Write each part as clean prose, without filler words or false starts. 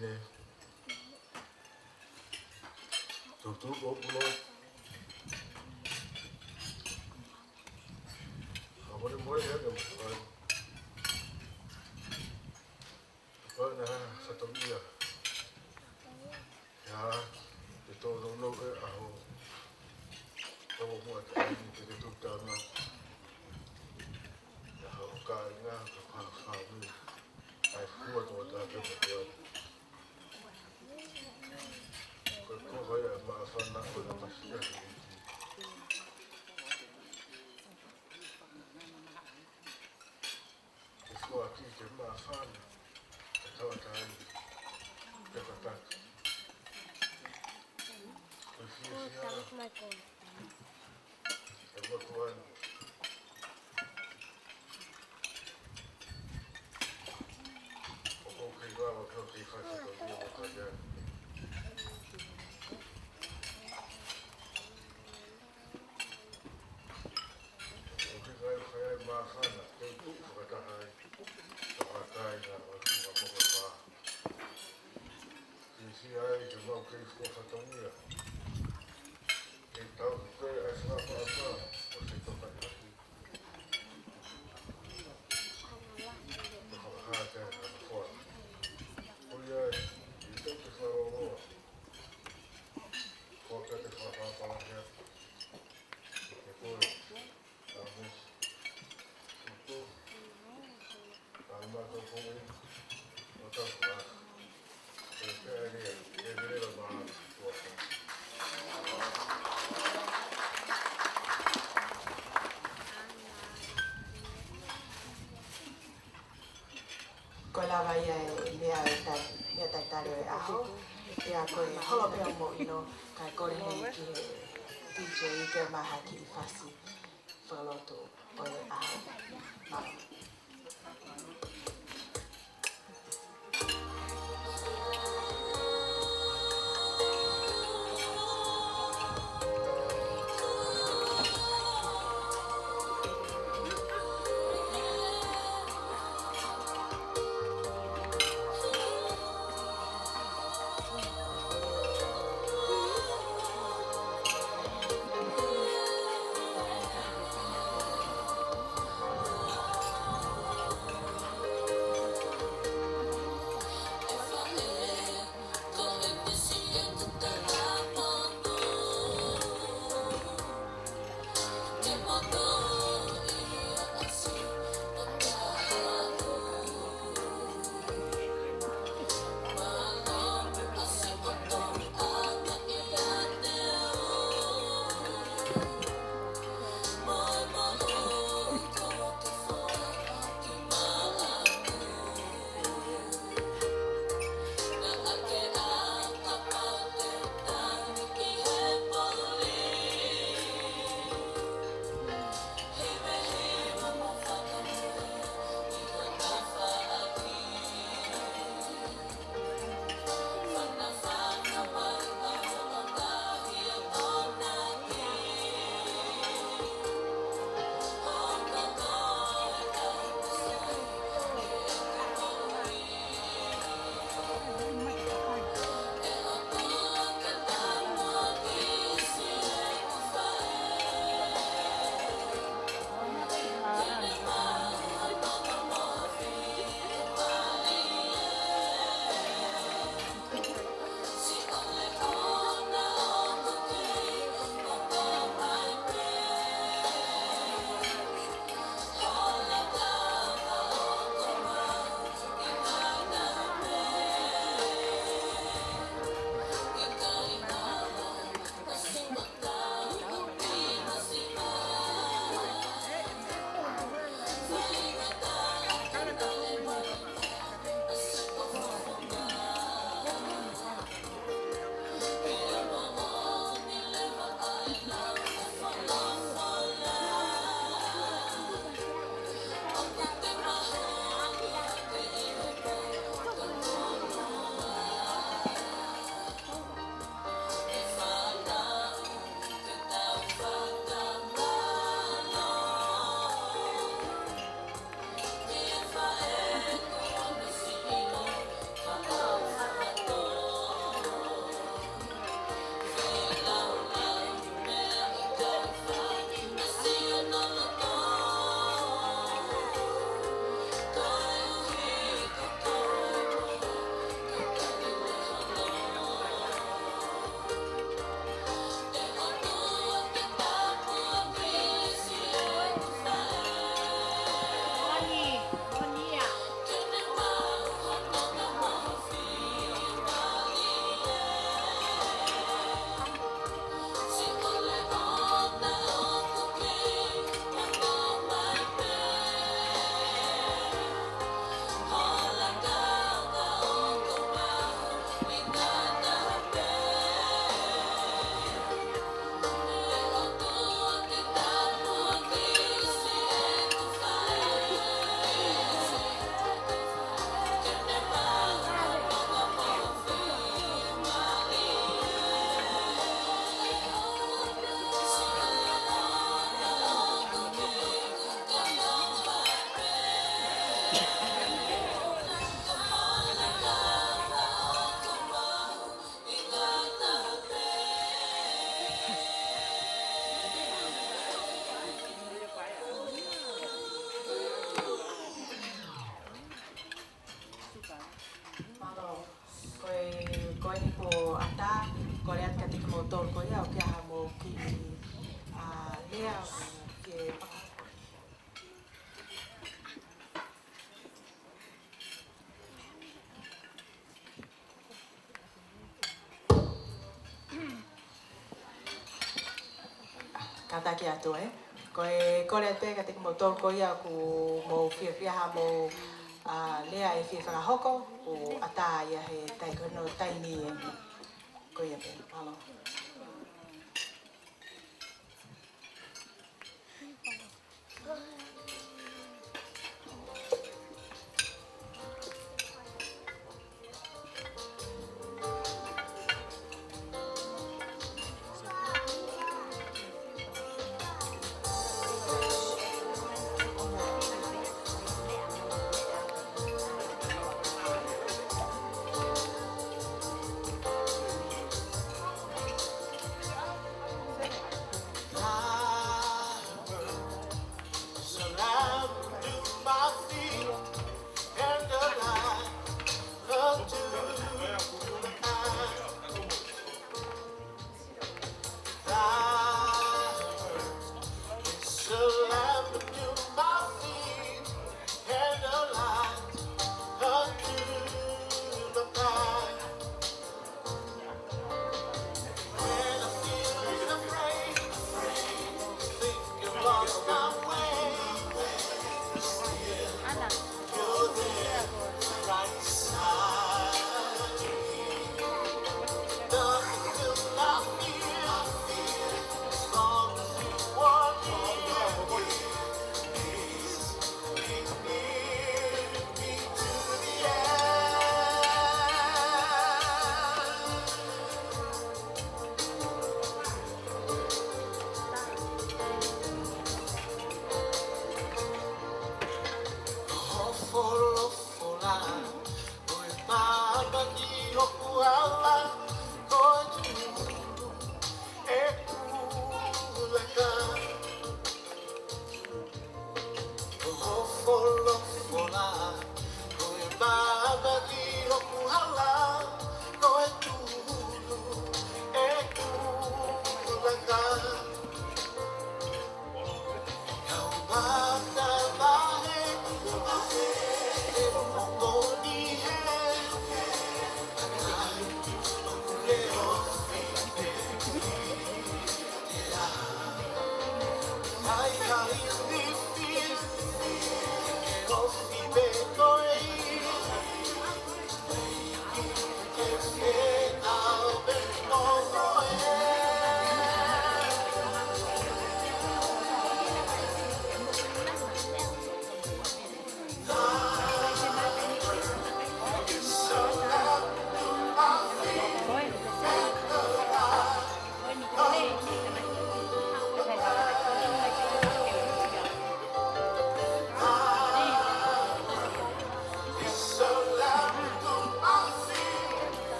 ne tutup opulo Moimoi ya na satu dia ya itu no aho kalau buat ini kita tu tanah ya kaya kami ai kuat buat apa buat kau kaya maafan nak buat masih Estou aqui que maafan estava caindo Tongatapu eu vou que faz o dia montage o que vai maafan tem tudo para dar Tongatapu na Houma se aí de mal que ficou fatomia então foi essa palavra você toca aqui até fora olha então que falou qualquer que fala palavra depois vamos tudo calma com ele outra coisa Kola vaia mea taitare e aho. Ia koe holopea mo ino kai kore hei ki he DJ ke maha ki I whasi whaloto o e aho. Mau. kataki atu e. Ko e kore te ka te mo tol ko ia ku mo fia ha mo lea e fia whakahoko o ata ia he tai kono taini e. Ko ia pe, alo.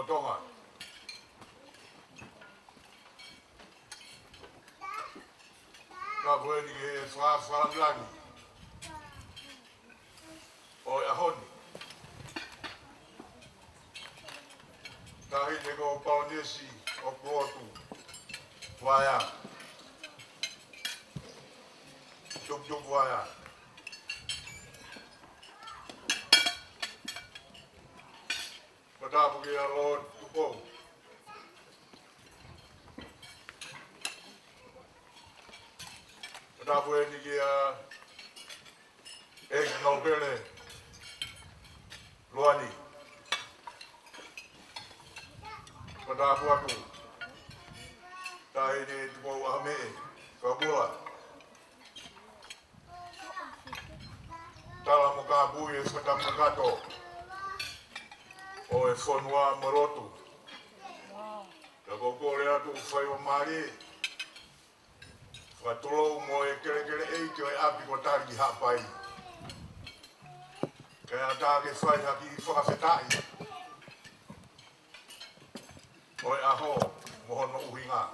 Tonga. Ka koe ni e whalangi. O e ahoni. Tahi te ko Baroness o Pulotu Vaea. Pulotu Vaea. Tongatapu ki a Lord Tuputupu. Tongatapu e ni ki a Ex Nobele Luani. Tongatapu atu. Tahi ni Tuputupu Ahmee, Paula. Tala mo ka bui e Tongatapu. O e whanua marotu. Ka kokore atu whai o mari. Whatolo mo e kere ei te o e api ko Tali-Ki-Ha'apai. Kaya tā ke whai haki i whakawhetai. oi aho mohono uhinga.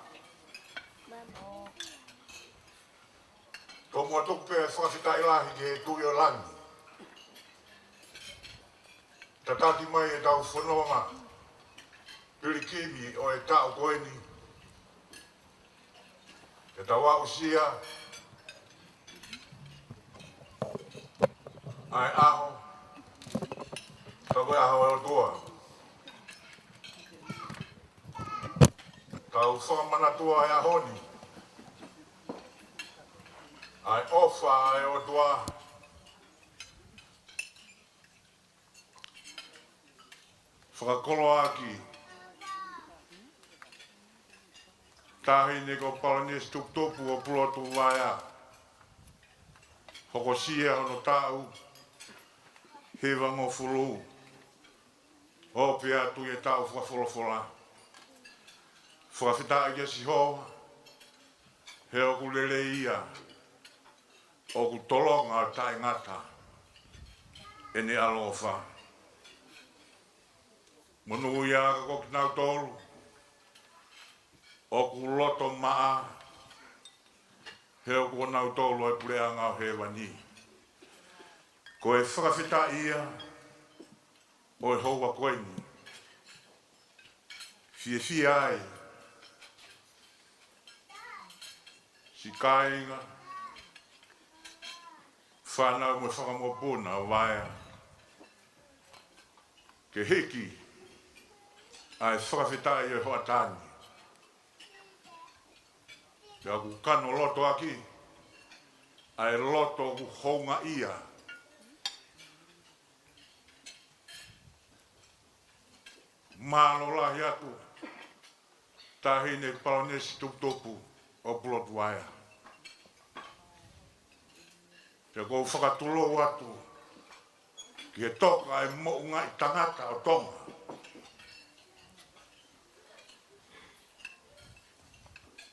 Ko mua tuku pe whakawhita ilahi ke tui o langi. Tataki mai e tau whanonga. Piri kimi o e tau koeni. E tau au sia. Ai aho. Tau koe aho e o tua. Tau whakamana tua e ahoni. Ai ofa e o tua. Whakakolo aki. Tahi ne ko Baroness Tuputupu o Pulotu Vaea. Hoko sia hono tau. Hewa ngō fulu. O pia tu e tau whakawholofola. Whakawhita i si hoa. He o ku lele ia. O ku tolonga tai ngata. E ne alofa. Monu ia ka koki nau tolu. O ku loto maa. He o ku nau tolu e pureanga o he wani. Ko e whakawhita ia. O e hoa koeni. Fie ai. Si kāinga. Whanau me whakamopuna o Vaea. Ke hiki. Ai whakawhitai e hoa tāni. Ke aku kano loto aki. Ai loto ku honga ia. Mālo lahi atu. Tahine Baroness Tuputupu o Pulotu Vaea. Te kou whakatulo atu. Ki e toka e mounga i tangata o Tonga.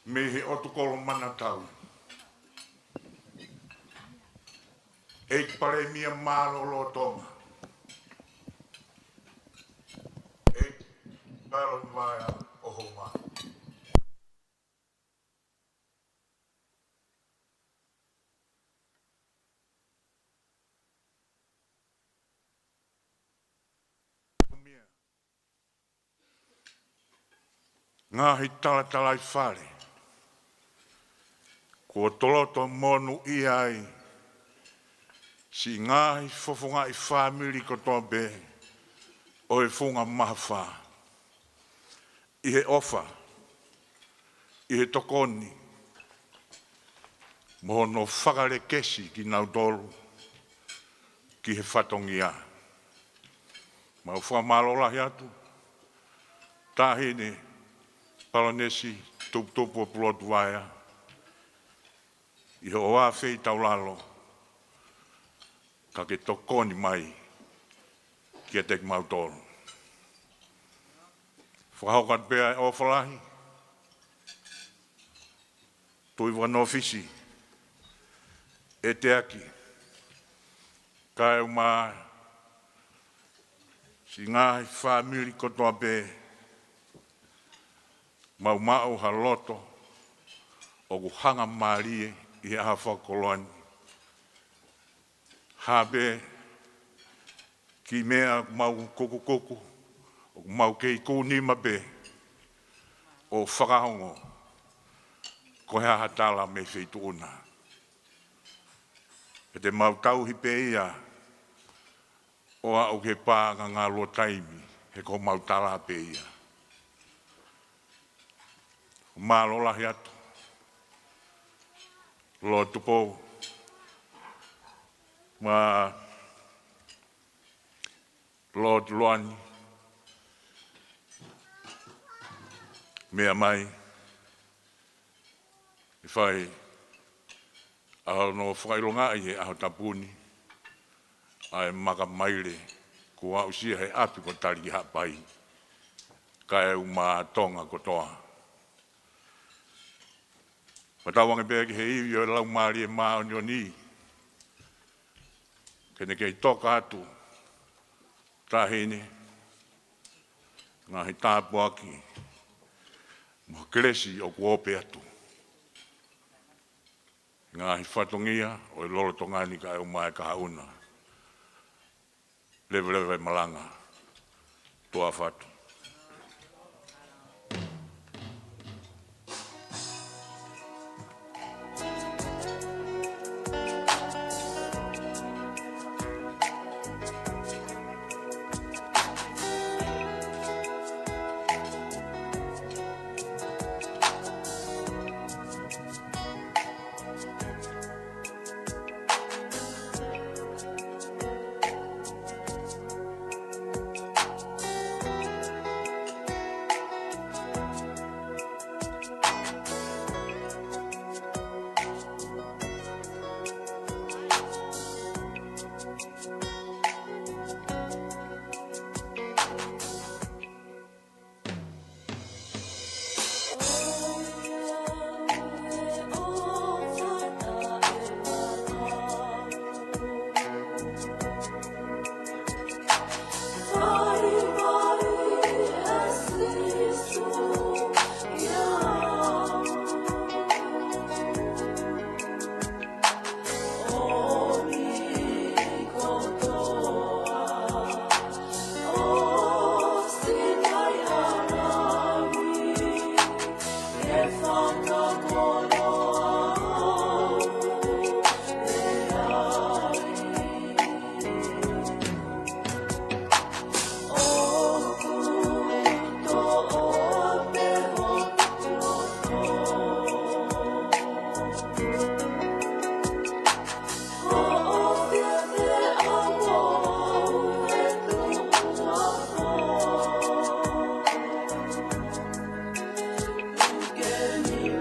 Me he otu kolo mana tau. E pare mia mālo lo Tonga. E Pulotu Vaea o Houma. Ngahi tala i whare. Ko toloto monu i ai. Si ngahi fofonga i whamiri ko tobe. O e funga maha. I he ofa. I he tokoni. Mohono whakare kesi ki nau tolu. Ki he whatongia. Mau whamalola atu. Tahine. Baroness Tuputupu o Pulotu Vaea. I ho oa whei tau lalo. Ka ke tokoni mai. Ki e tek mautoro. Whakahokat pēa e ofalahi. Tui wano ofisi. E te aki. Ka e uma. Si ngahi whamiri kotoa pēa. Mau ha loto o ku hanga marie i aha whakoloni. Habe ki mea mau koko o mau kei kūnima be o whakahongo ko hea hatala me wheitu una. E te mau tauhi pe ia o au ke pāanga ngā lua taimi he ko mau tala pe ia. Mālo lahi atu. Lo tupo. Ma. Lo luani. Mea mai. I whai. Aho no whakailonga i he aho tapuni. Ai maka maile. Ko au sia he api ko Tali-Ki-Ha'apai. Ka e uma Tonga kotoa. Matawang e bēki he iwi o lau maari e maa o ni. Kene kei toka atu. Tahine. Ngahi tāpu aki. mo kresi o kuope atu. Ngā hi whatongia o i lolo tongani ka e umai ka hauna. Lewe malanga, toa whatu.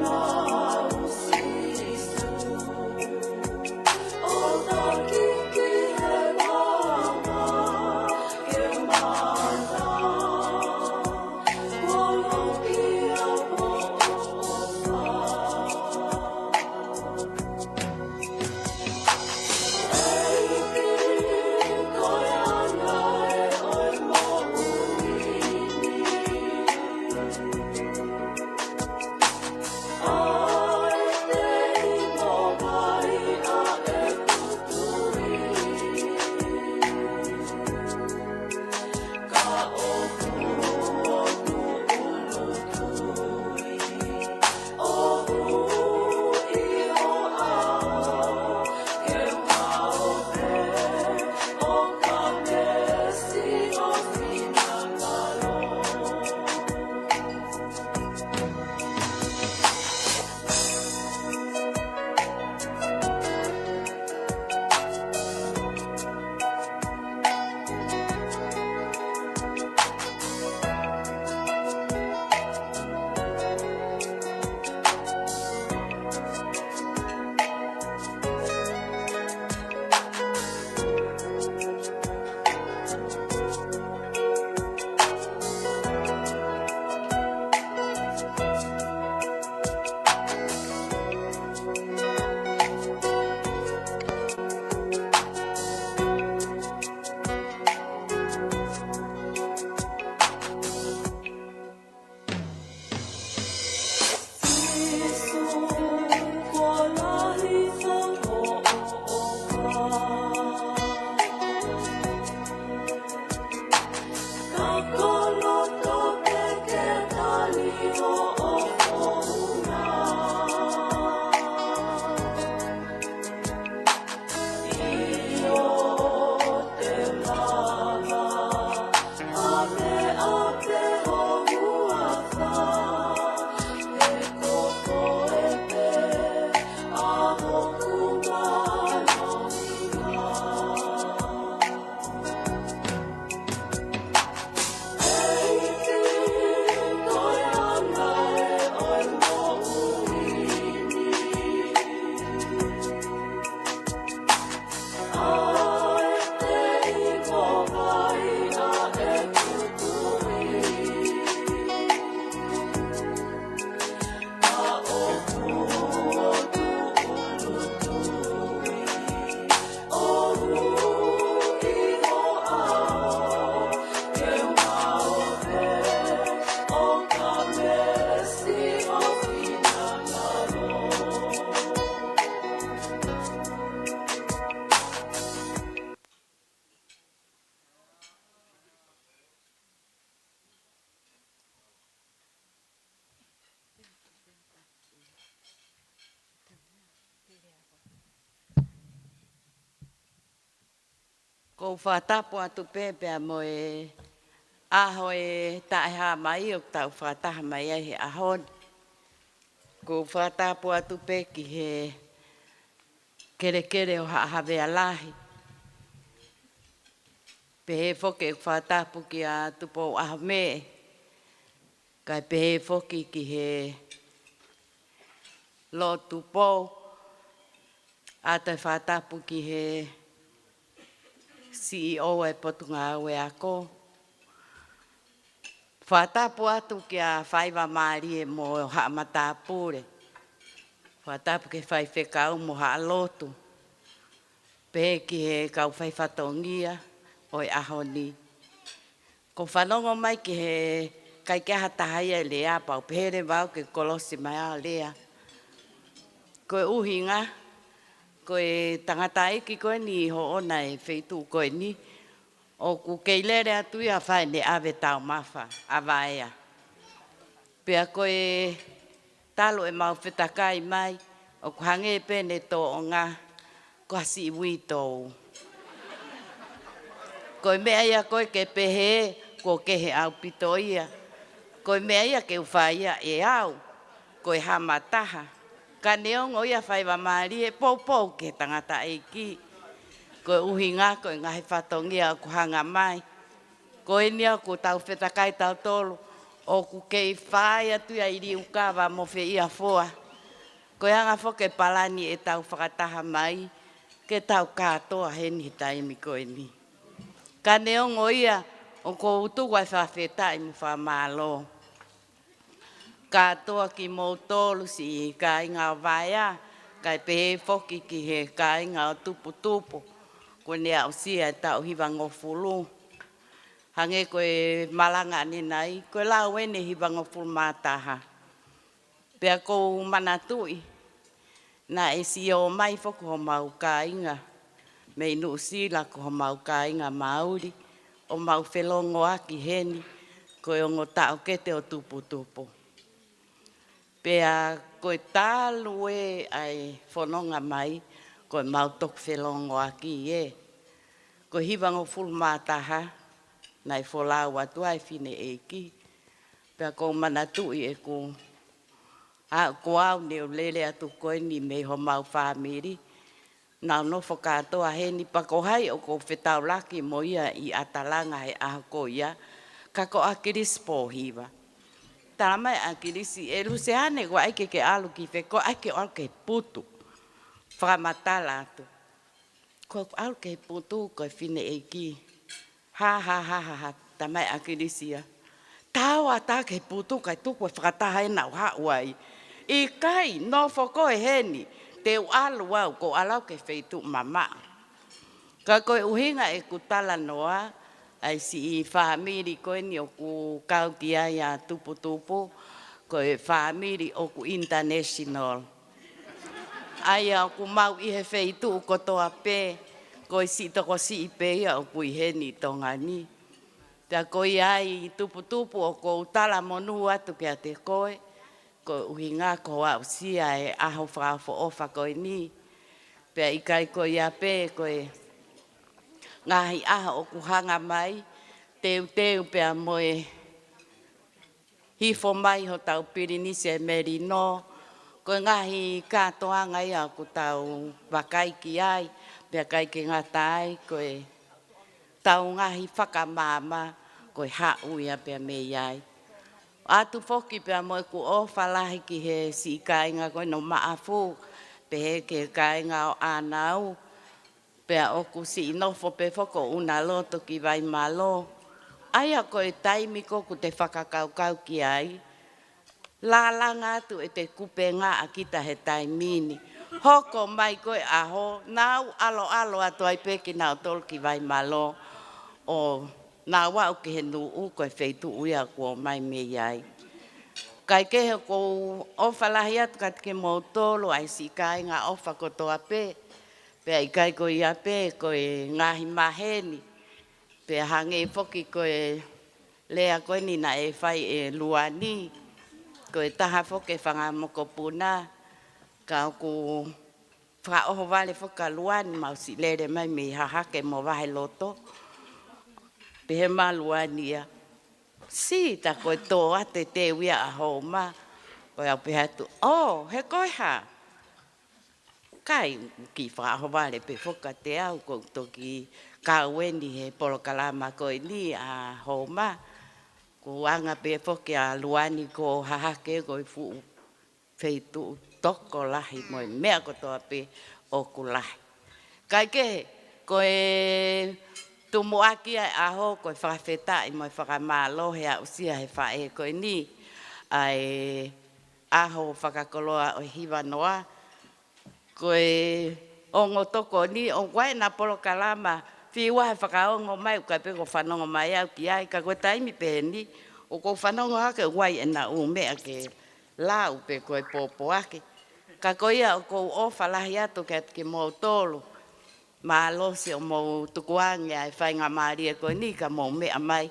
Wow. Ko whatapu atu pēpea mo e aho e taeha mai o tau whataha mai he ahon. Ko whatapu atu pē ki he kere o hawea lahi. Pehe whoke whatapu ki a tupo aho me. Kai pehe whoki ki he Lotu po. Ata whatapu ki he CEO e potunga aue ako. Whatapu atu ki a whaiva maari e mo haa matapure. Whatapu ke whai whekau mo haa lotu. Pehe ki he kau whai whatongia o e ahoni. Ko whanongo mai ki he kai kia hatahaya e lea pau. Pehere wau ke kolosi mai a lea. Koe uhinga. Koe tangata eki koe ni ho ona e wheitu koe ni. O ku keilere atu ia whae ne awe tau mawha, awaea. Pea koe talo e mau whetakai mai, o ku hange pene tō o ngā kasi iwi tōu. Koe mea ia koe ke pehe, ko kehe au pito ia. Koe mea ia ke uwhaia e au, koe hamataha. Ka neongo ia whaiwa maari e pou ke tangata eki. Koe uhi ngā koe ngahi whatongia o ku hanga mai. Koe nia ku tau whetakai tau tolu. O ku kei whae atu ia iri ukawa mo whi ia fua. Koe hanga whoke palani e tau whakataha mai. Ke tau kātoa heni taimi koe ni. Ka neongo ia o ko utuwa whawhetai mu whamalo. Kātoa ki mō tolu si ka inga o Vaea. Kai pehe whoki ki he ka inga o Tuputupu. Ko nea o sia e tau hiwa ngofulu. Hange koe malanga ni nai, koe lau ene hiwa ngofulu mātaha. Pea kou manatui, na e si o mai whoku ho mau ka inga. Me inu usila ko ho mau ka inga Māori, o mau whelongo aki heni, koe o ngotao kete o Tuputupu. Pea koe tālu e ai whanonga mai, koe mau toku whelongo aki e. Ko hiwango fulu mātaha, nai wholau atu ai whine e ki. Pea ko manatui e ko au ne o lele atu koe ni me ho mau whamiri. Nau nofo katoa heni pako hai o ko whetau laki mo ia i atalanga he aho ko ia. Ka ko akiris po hiwa. Tala mai akirisi e luse hane ko aike ke alu ki wheko aike o ke putu. Whakamatala atu. Ko alu ke putu ko whine e ki. Ha, tamai akirisia. Tawa ta ke putu kai tuku e whakataha e nau hauai. I kai, no whoko e heni. Te alu au ko alau ke wheitu mama. Ka koe uhinga e kutala noa. Ai si i whamiri koe ni o ku kauki ai a Tuputupu. Koe whamiri o ku international. Ai au ku mau i he wheitu kotoa pē. Koe si toko si i pē ia o ku i heni Tonga ni. Pea koe ai Tuputupu o ko utala monu atu ke a te koe. Koe uhinga ko au sia e aho whaafo ofa koe ni. Pea i kai koe ia pē koe ngahi aha o ku hanga mai. Teu pea moe hifo mai ho tau Pirinisi e Merino. Koe ngahi kātoanga ia ku tau wakaiki ai. Pea kai ke ngata ai koe tau ngahi whakamama. Koe hau ia pea me iai. Atu whoki pea moe ku ofa lahi ki he si kainga koe no maafu. Pehe ke kainga o anau. Pea oku si inofo pe whoko una loto ki vai malo. Aia koe taimiko ku te whakakaukau ki ai. Lālanga atu e te kupe ngā akita he taimini. Hoko mai koe aho. Nau alo atu ai peki nau tolu ki vai malo. O nā wau ki he nuu koe wheitu uia kua mai me iai. Kai kehe ko ofa lahi atu kat ke mō tolu ai si kai ngā ofa kotoa pē. Pea i kai koe ia pē koe ngahi maheni. Pea hange i whoki koe lea koe ni na e whai e luani. Koe taha whoke whangamoko puna. Ka ku whaoho wale whakaluani mau si lere mai me hahake mo wahe loto. Pehe maluani ia. Si, ta koe tō ate te wia a Houma. Koe au pehe atu, he koe ha. Kai, ki whaoho wale pe whuka te au, ko toki kaueni he polo kalama koe ni a Houma. Ko anga pe whuki a luani ko hahake koe fu feitu toko lahi moi mea ko toa pe o ku lahi. Kai ke, koe tumuaki ai aho koe whakawhetai moi whakamālohe a usia he whae koe ni. Ai aho whakakoloa o hiwa noa. Koe ongo toko ni, o wae na polo kalama, whiwa he whakaongo mai, kai pe ko whanongo mai au ki ai, ka koe taimi pe ni, o ko whanongo hake wai e na umea ke lau pe koe popo ake. Ka koe ia o ko ofa lahi atu ke mō tolu, ma losi o mō tukuangi ai whainga maari e koe ni, ka mō mea mai,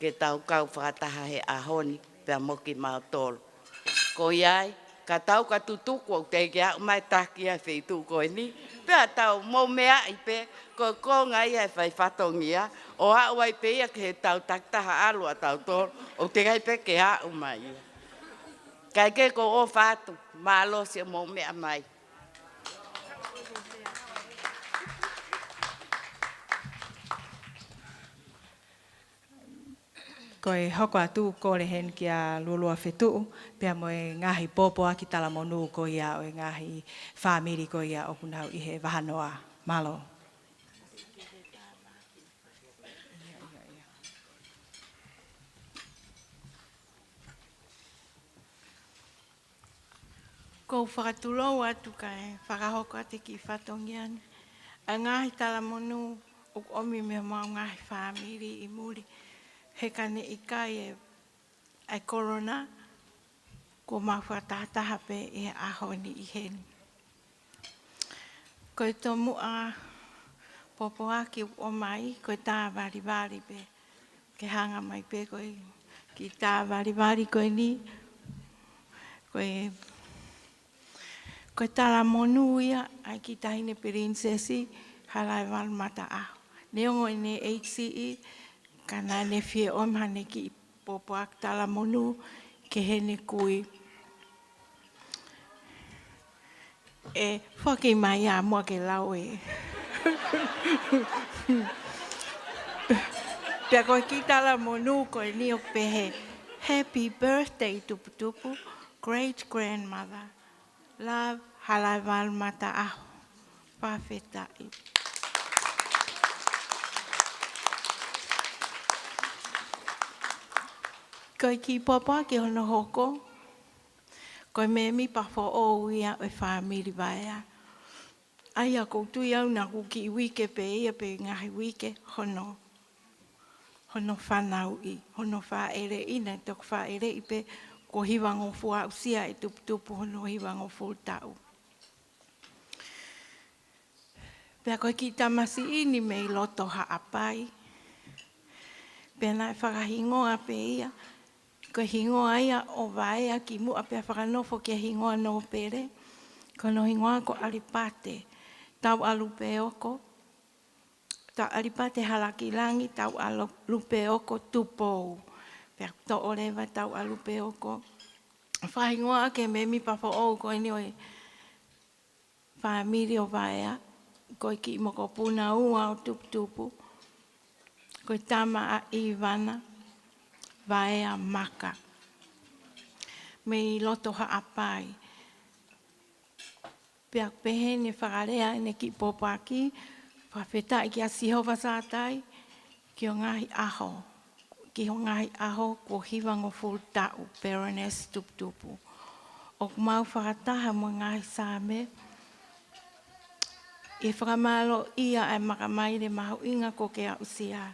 ke tau kau whakataha he ahoni, pia moki mā tolu. Ko iai, ka tau ka tutuku o te ke au mai taki ai wheitu koe ni, pia tau mō mea i pe, ko konga ia e whai whatongia, o au ai pe ia ke he tau taktaha alua tau tolu, o te gai pe ke au mai ia. Kai ke ko o whātu, mā losi o mō mea mai. Koe hoko atu kore hen ki a lulua whetu, pia moe ngahi pōpoa ki tala monu ko ia o ngahi whāmiri ko ia o punau i he wahanoa malo. Ko whakatulou atu kai whakahoko ate ki whatongiani. A ngahi tala monu o omi me mau ngahi whāmiri i muri. He kane i kai e korona, ko mau whatataha pe e ahoni i heni. Koe tō mua popoaki o mai, koe tā wari pe, ke hanga mai pe koe, ki tā wari koe ni, koe tala monu ia, ai ki tahine prinsesi, halai walmata aho. Neongo ine HCE, kana ne fie omhane ki popoak tala monu ke hene kui. E whake mai a mua ke lau e. Pea koe ki tala monu koe ni o pehe. Happy birthday Tuputupu, great grandmother. Love, halai walmata aho. Pawhetai. Koe ki papa ki hono hoko, koe me mi pawho o ia e whamiri Vaea. Ai a koutu iau na kuki i wike pe ia pe ngahi wike hono whanau i, hono whaere i, nei tok whaere i pe ko hiwango fua usia e Tuputupu hono hiwango fultau. Pea koe ki tamasi ini me i loto ha'apai. Pea nai whakahingoa pe ia, ko hingoa ia o Vaea ki mua pia whakanofo ki hingoa no pere. Ko no hingoa ko alipate. Tau alupe oko. Tau alipate halaki langi, tau alupe oko tupou. Pia to orewa tau alupe oko. Whahingoa ke me mi pafo o ko ini oi whamiri o Vaea. Ko ki moko puna ua o Tuputupu. Ko tama a Ivana. Vaea maka. Me loto ha'apai. Pea pehe ne whakarea ne ki popaki. Whawhetai ki a sihowa sātai. Ki o ngahi aho. Ki o ngahi aho ko hiwango fultau. Baroness Tuputupu. O mau whakataha mo ngahi sāme. E whakamalo ia e makamaire mahu inga ko ke a usia.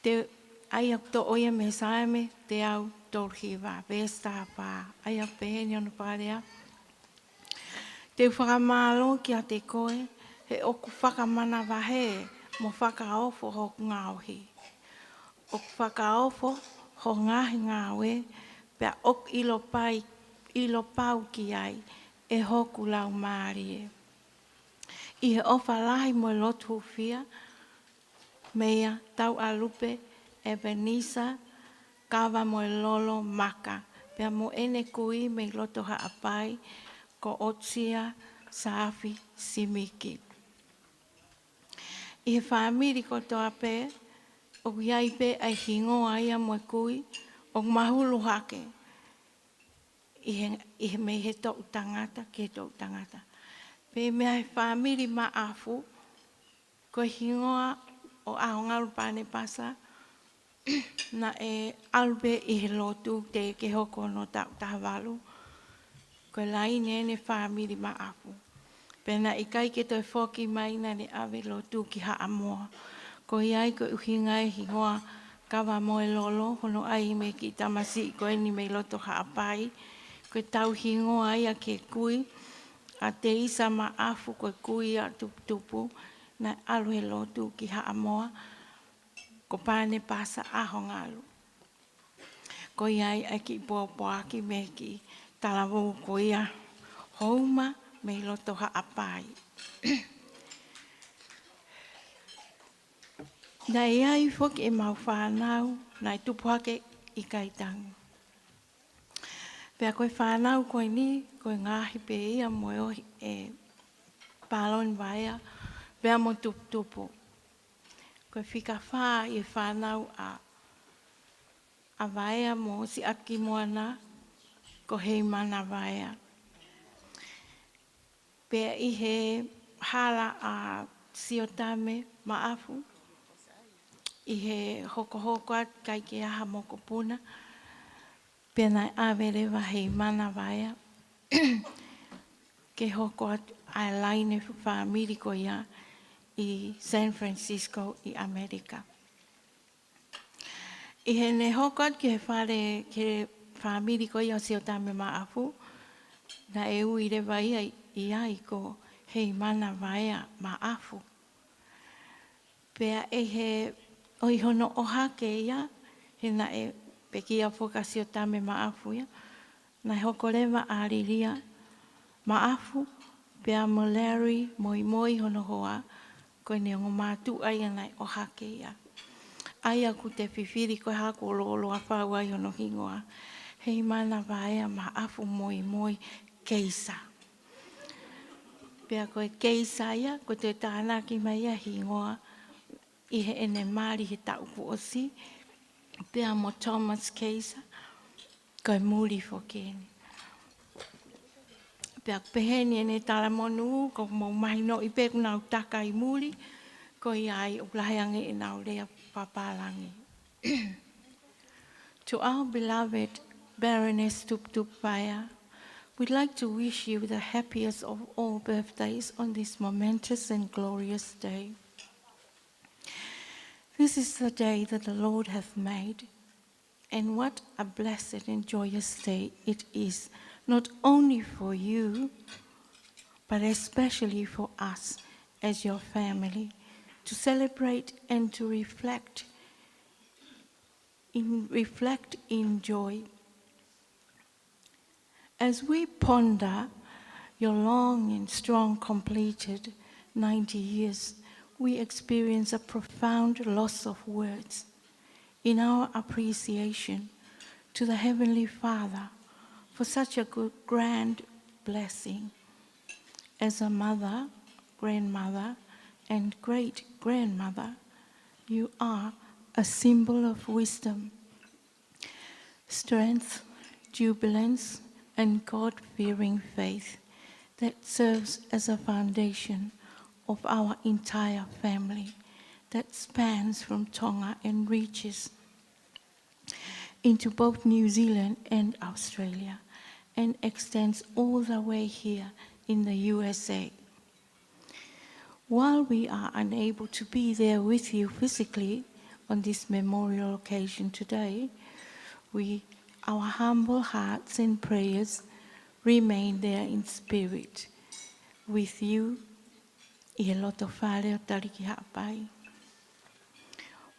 Te ai ak to oia me saime te au torhiva vesta pa ai ak peheni ono parea te whakamalo ki a te koe he oku whakamana wahe mo whakaofo ho ngauhi oku whakaofo ho ngahi ngawe pea ok ilo pau ki ai e hoku lau maari e. I he ofa lahi mo lotu fia, mea tau alupe e Benisa, kawa mo lolo maka. Pea mo ene kui me loto ha'apai, ko otsia saafi simiki. I he whaamiri ko toa pē, o iai pē ai hingoa ia mo kui, o mahulu hake. I he mei he tau tangata, ke tau tangata. Pē mea he whaamiri ma afu, ko hingoa o ahongaru pane pasa, na e albe i he lotu te ke hoko no tau tahawalu, ko laine ene whaamiri ma afu. Pena i kai ke toi whoki mai na ne awe lotu ki Ha'amoa. Ko iai ko uhinga e hingoa kawa moe lolo, hono ai me ki tamasi ko eni me loto Ha'apai, ko tau hingoa ia ke kui, a te isa ma afu ko kui a Tuputupu, na alu he lotu ki Ha'amoa, ko pane pasa ahongalu. Ko iai ai ki poaki me ki talawu ko ia Houma me loto Ha'apai. Na iai foki e mau whanau, na i tupu hake i kaitangi. Pea koe whanau koe ni, koe ngahi pe ia mo e Pulotu Vaea, pea mo Tuputupu. Koe whika whaa i whanau a Vaea mo si aki moana, ko hei mana Vaea. Pea i he hala a siotame maafu, i he hoko at kai ke aha moko puna, pea nai awerewa hei mana Vaea, ke hoko at a laine whaamiri ko ia i San Francisco i Amerika. I he ne hoko at ke whare ke whaamiri ko ia o siotame maafu, na e ui rewa ia i ai ko hei mana Vaea maafu. Pea e he oi hono oha ke ia, he na e peki a whokasi o tame maafu ia, na hoko rewa a riria maafu, pea mo Larry, Moimoi hono hoa, koe ne ongo mātu ai anai oha ke ia. Ai aku te whiwhiri koe hako lolo a whau ai hono hingoa, hei mana Vaea maafu Moimoi keisa. Pea koe keisa ia, ko te tānaki mai a hingoa, i he ene maari he taupu osi, pea mo Thomas keisa, koe muri whokeni. Pea peheni ene talamonu, ko mau mahi no i peku nau taka i muri, ko iai o plaheange e nau rea papalangi. To our beloved Baroness Tuputupu Vaea, we'd like to wish you the happiest of all birthdays on this momentous and glorious day. This is the day that the Lord hath made, and what a blessed and joyous day it is, not only for you, but especially for us as your family, to celebrate and to reflect in joy. As we ponder your long and strong completed 90 years, we experience a profound loss of words in our appreciation to the Heavenly Father for such a good, grand blessing. As a mother, grandmother, and great-grandmother, you are a symbol of wisdom, strength, jubilance, and God-fearing faith that serves as a foundation of our entire family that spans from Tonga and reaches into both New Zealand and Australia and extends all the way here in the USA. While we are unable to be there with you physically on this memorial occasion today, our humble hearts and prayers remain there in spirit with you. I loto whare o Tali-Ki-Ha'apai.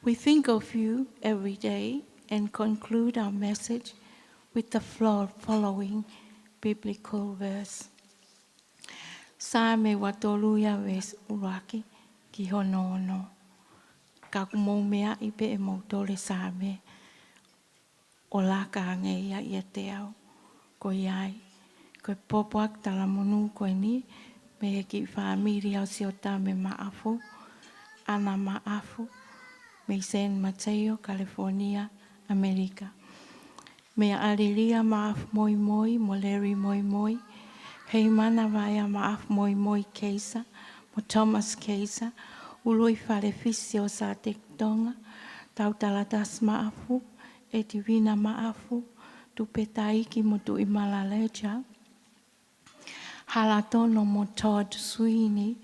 We think of you every day and conclude our message with the following biblical verse. Sa me watoluia wes uraki ki hono ono. Ka kumou mea ipe e mautole sa me. O la ka ngeia ia te au. Ko iai. Ko popoak tala monu ko ni. Me e ki whaamiri au siota me maafu. Ana maafu. Me San Mateo, California, Amerika. Me alilia maafu Moimoi, Moleri Moimoi. Hei mana Vaea maafu Moimoi keisa. Mo Thomas keisa. Ului whare fisi o sa te Tonga. Tau talatas maafu. E divina maafu. Tu petaiki mo tu imalaleja. Halatono mo Todd Sweeney.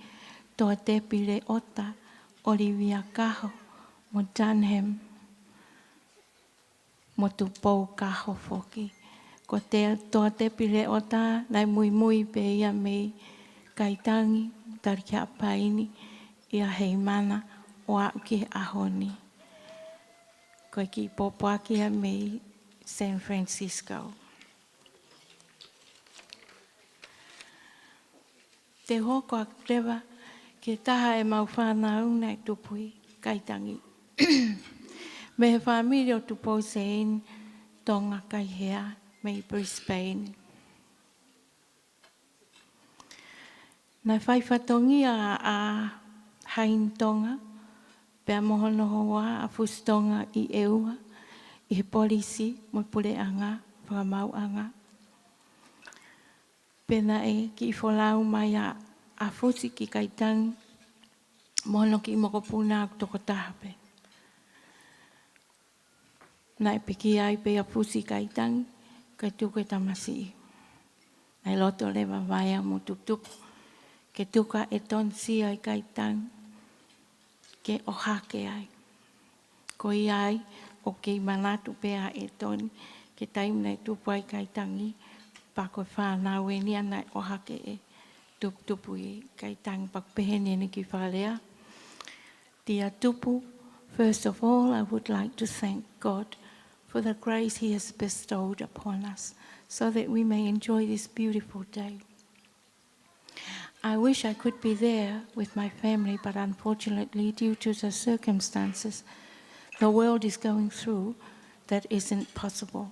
Toa te pile ota. Olivia Kaho. Mo Dunham. Mo tu pou kaho foki. Ko te toa te pile ota. Nai mui mui pe ia mei. Kaitangi. Tali-Ki-Ha'apai ia hei mana. O au ki ahoni. Ko ki popoaki ia mei. San Francisco. Te hoko a krewa. Ke taha e mau whanau nei tupui. Kaitangi. Me he whamiri o tupo sein. Tonga kai hea. Me Brisbane. Nai whaiwhatongi a hain Tonga. Pea mohono hoa a fustonga I eua. I he polisi. Mo pule anga. Whamau anga. Pena e ki wholau mai a fusi ki kaitangi. Mohono ki mokopuna ak Tongatapu. Nai piki ai pe a fusi kaitangi. Kai tuku e tamasi. Nai loto lewa Vaea mo tuputupu. Ke tuka e tonsi ai kaitangi. Ke ohake ai. Ko iai o ke manatu pea e toni. Ke taim nei tupu ai kaitangi. Pako whanau e ni anai ohake e tuputupu I kaitangi pakpehene ni ki whalea. Dear Tupu, first of all, I would like to thank God for the grace He has bestowed upon us so that we may enjoy this beautiful day. I wish I could be there with my family, but unfortunately, due to the circumstances the world is going through, that isn't possible.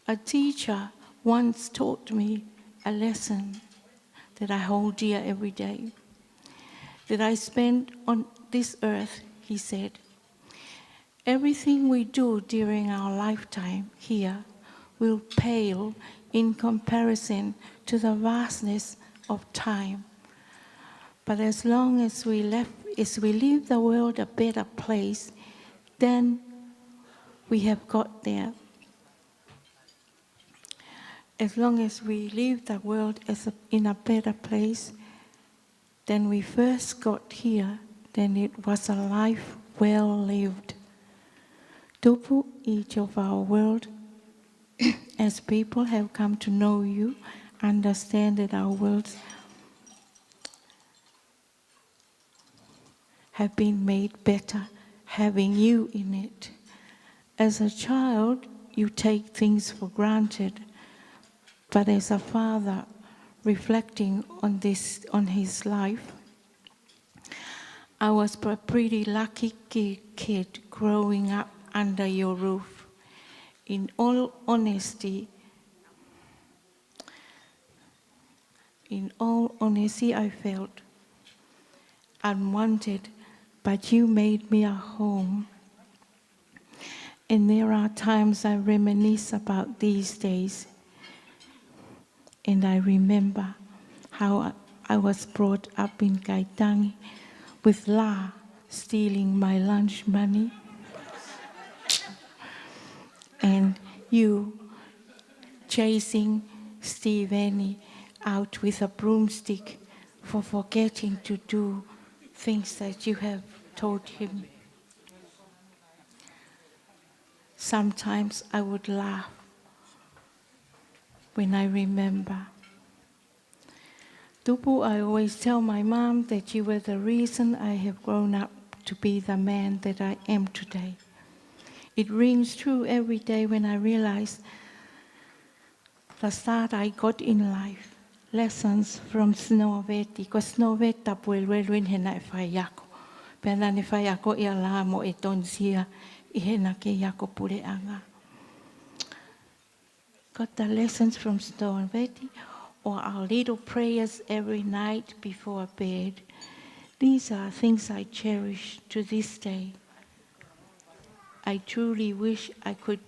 A teacher once taught me a lesson that I hold dear every day. That I spend on this earth, he said. Everything we do during our lifetime here will pale in comparison to the vastness of time. But as long as we leave the world a better place, then we have got there. As long as we leave the world in a better place than we first got here, then it was a life well lived. Tupu, each of our world, as people have come to know you, understand that our worlds have been made better having you in it. As a child, you take things for granted, but as a father reflecting on his life, I was a pretty lucky kid growing up under your roof. In all honesty, I felt unwanted, but you made me a home. And there are times I reminisce about these days. And I remember how I was brought up in Kaitangi with La stealing my lunch money. And you chasing Steveni out with a broomstick for forgetting to do things that you have told him. Sometimes I would laugh when I remember. Tupu, I always tell my mom that you were the reason I have grown up to be the man that I am today. It rings true every day when I realize the start I got in life. lessons from Snoveti, ko Snoveta po elweluin hena e whai ako. Pena ne whai ako ia la mo e tonsia I hena ke ako pure anga. Got the lessons from Snoveti or our little prayers every night before bed. These are things I cherish to this day. I truly wish I could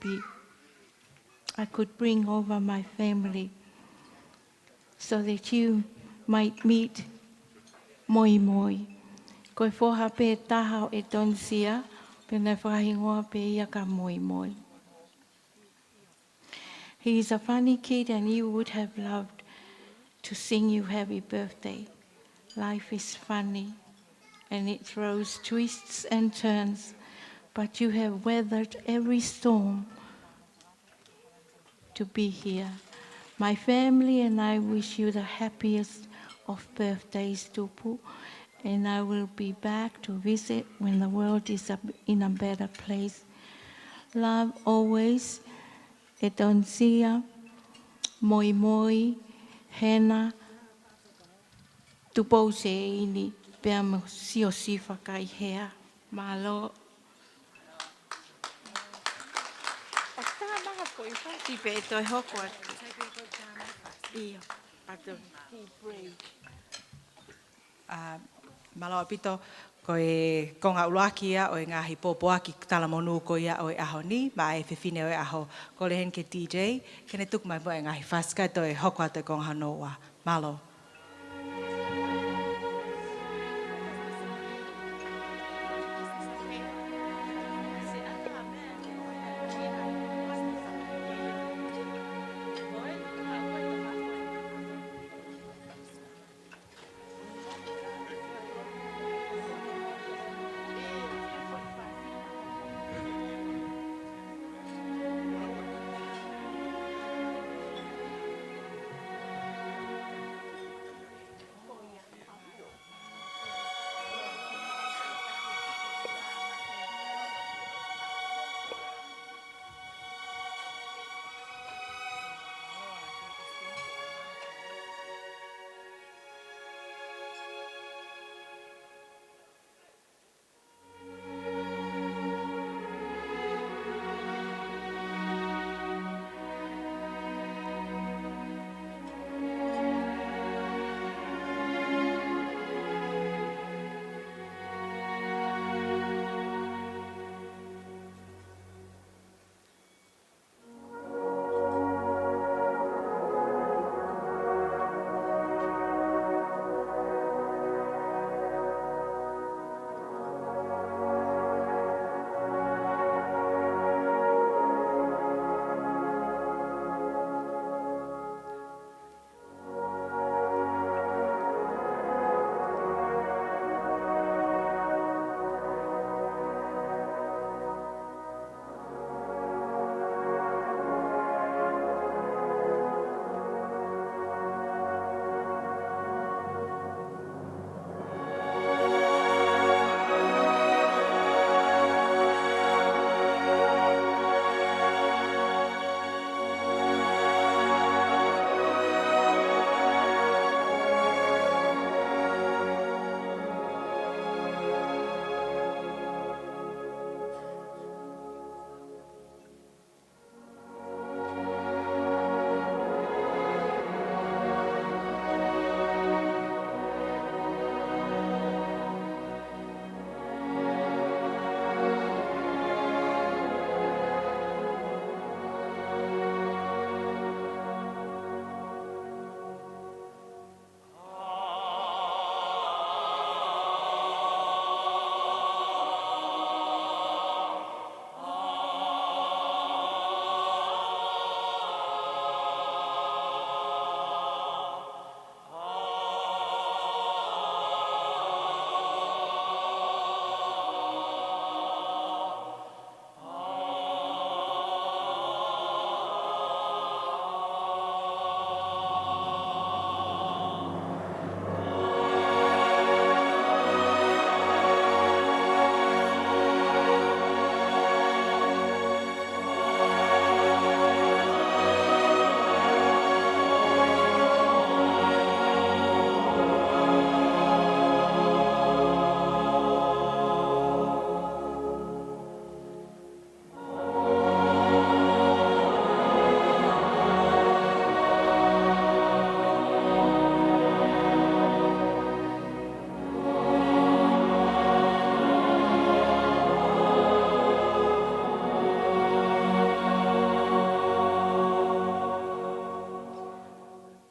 bring over my family so that you might meet Moimoi. Koe whoha pe taha o e tonsia, pena whahingoa pe ia ka Moimoi. He is a funny kid and you would have loved to sing you happy birthday. Life is funny and it throws twists and turns, but you have weathered every storm to be here. My family and I wish you the happiest of birthdays, Tupu, and I will be back to visit when the world is in a better place. Love always, e tonsia, Moimoi, Hena, Tupou se ini, pea mo si o si whakai hea. Malo. Si pe e toi hoko atu. Ia, atu. Malo pito ko e konga uloaki ia o e ngahi popo aki tala monu ko ia o e aho ni, ma e whiwhine o e aho ko le hen ke DJ, kene tuku mai po e ngahi whaska to e hoko atu e konga hanoa. Malo.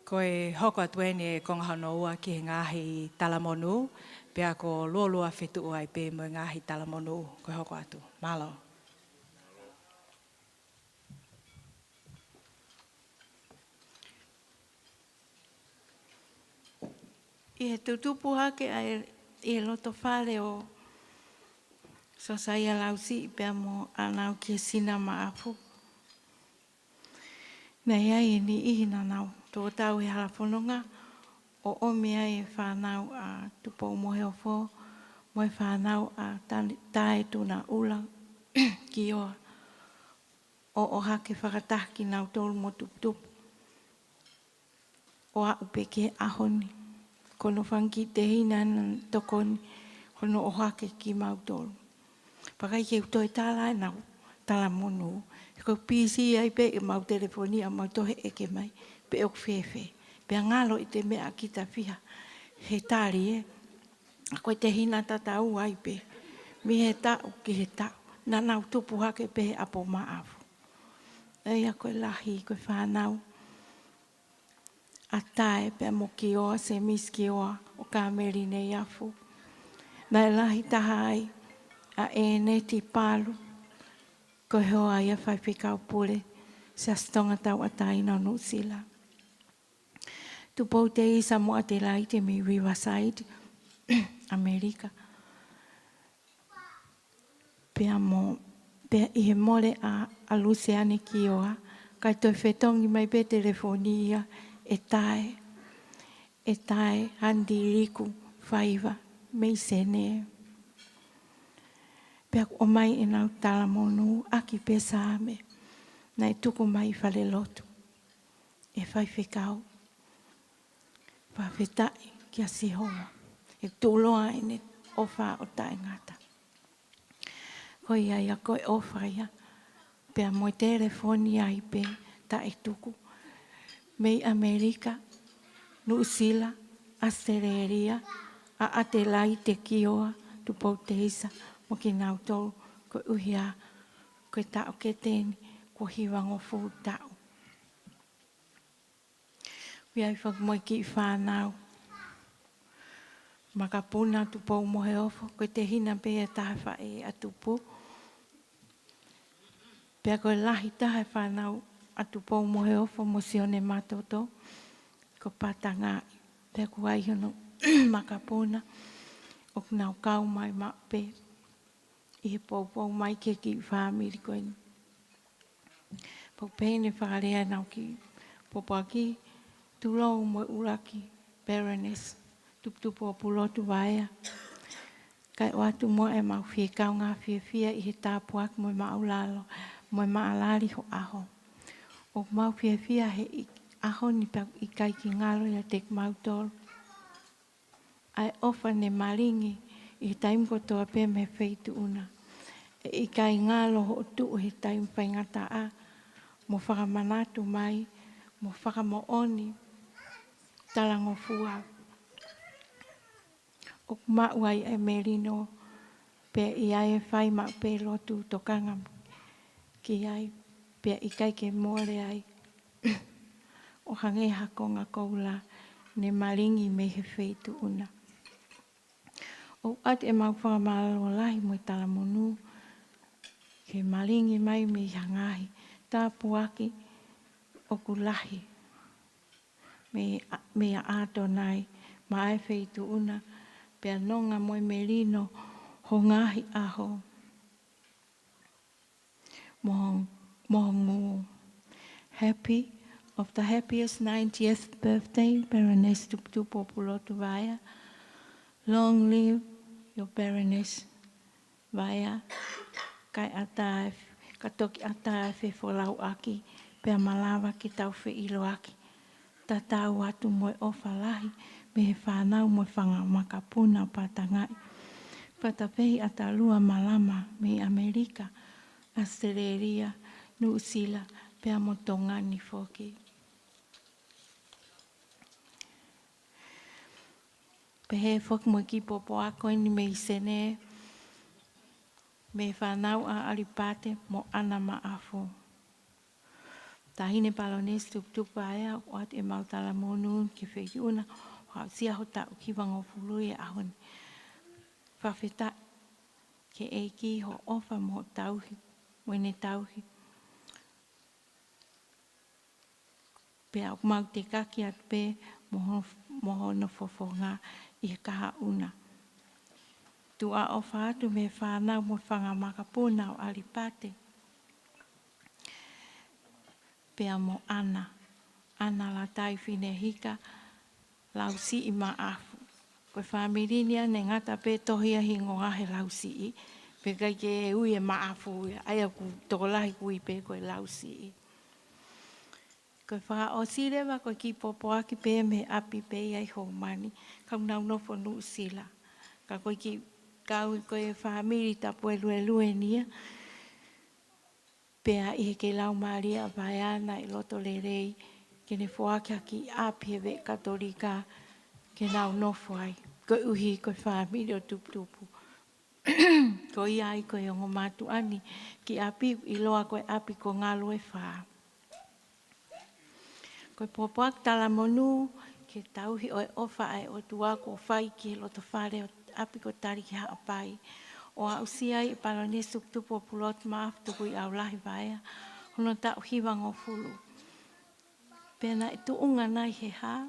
Ko e hoko atu e konga hanoua ki he ngahi talamonu, pia ko luolua whetu ai pe mo ngahi talamonu, ko e hoko atu. Malo. I he tutupu hake ai i loto whare o so saia lausi i pia mo anau ki sina maafu. Nei ai e ni ihi na nau, tō tau he halafononga, o omi ai e whanau a tupo mohe o fō, mo e whanau a tae tūna ula ki oa. O hake whakataki nau tōru mo tuputupu. O a upe ke ahoni. Kono whanki te hina tokoni, kono o hake ki mautoro. Pakai ke utoi tāla e nau, tala monu. Ko pisi ai pe e mau telefonia, mau tohe eke mai, pe ok whewhe. Pe ngalo i te mea ki ta whiha, he tāri e. Koe te hina tatau ai pe, mi he tau ki he tau. Na nau tupu hake pe he apo maafu. Eia koe lahi, koe whanau. A tae pe mo ki oa, se mis ki oa, o ka meri nei afu. Nai lahi taha ai, a e neti palu, ko hoa ia whai whikau pule, se as Tongatau a taina no sila. Tupou te isa mo a te lai te mi Riverside, Amerika. Pea mo, pea i he mole a Luciane ki oa, kai toi whetongi mai pe telefonia, e tae handi riku whaiva, mei sene. Pea o mai e nau talamonu, aki pe saame, nai tuku mai whale lotu. E whai whikau, whawhetai ki a sihoa, e tūloa e ne ofa o tae ngata. Koi ai a koe ofa ia, pea mo telefoni ai pe ta e tuku. Mei Amerika, Nuusila, Australia, a ate lai te kioa, tupou te isa, mo ki nau tolu, ko uhia, ko tau ke tēni, ko hiwango fu tau. Wiai whakmoi ki whanau. Makapuna tupou mohe ofo, ko te hina pe e taha e a tupu. Pea koe lahi taha whanau, a tupou mohe ofo, mo sione matoto, ko patanga, pea ko ai hono makapuna, o nau kau mai mape, i he poupou mai ke ki whamiri koe ni. Poupene whakarea nau ki popaki, tulou mo uraki, Baroness Tuputupu o Pulotu Vaea. Kai o atu mo e mau whiekau ngā whiawhia i he tāpuak mo e maulalo, mo e maalari ho aho. O mau whiawhia he aho ni pau i kai ki ngalo i a tek mautoro. Ai ofa ne maringi i he taimko toa pe me wheitu una. E i kai ngalo ho tu he taim whaingata a, mo whakamanatu mai, mo whakamooni, talango fuau. O mauai e merino, pe i ai e whai mau pe lotu tokanga ki ai, pe i kai ke more ai. O hange hakonga koula, ne maringi me he wheitu una. O at e mau whakamalo lahi mo i talamonu, ke maringi mai me i hangahi, tā puaki o kulahi. Me a ato nai, ma e wheitu una, pea nonga mo i merino, ho ngahi aho. Mohongu. Happy of the happiest 90th birthday, Baroness Tuputupu o Pulotu Vaea. Long live your Baroness Vaea. Kai atae, katoki atae whi wholau aki, pea malawa ki tau whi ilo aki. Ta tau atu moe ofa lahi, me he whanau moe whanga makapuna patangai. Patapehi ata lua malama me Amerika, Australia, Nuusila, pea mo Tonga ni whoki. Pehe whoki mo ki popo ako ni me isene, me whanau a alipate mo ana maafu. tahine Baroness Tuputupu Vaea o at e mautala monu ki whiuna o sia ho tau ki wango fului a hone. Whawheta ke eiki ho ofa mo tauhi, wene tauhi. Pea o mau te kaki at pe moho no fofonga i kaha una. Tu a ofa atu me whanau mo whanga makapuna o alipate. Pea mo ana. Ana la tai whine hika lausi i maafu. Koe whamirinia ne ngata pe tohia hingo ahe lausi i. Pe kai ke ui e maafu aia ku tokolahi kui pe koe lausi i. Koe wha o sirewa koe ki popoaki pe me api pe ai Houmani. Kau nau nofo nuu sila. Ka koe ki kau koe whamiri tapu e lue nia. Pea i ke lau Maria Vaiana i loto le rei. Kene whoaka ki api e ve katolika. Ke nau nofo ai. Koe uhi koe whamiri o Tuputupu. Ko ia ai koe ongo matu ani. Ki api i loa koe api ko ngalo e whaa. Koe popoak tala monu ke tauhi o e ofa ai o tuako o whai ki loto whare o api ko Tali-Ki-Ha'apai. O a usiai e Baroness Tuputupu o Pulotu Vaea Vaea. Hono tau hiwang o fulu. Pena e tuunga nai he ha.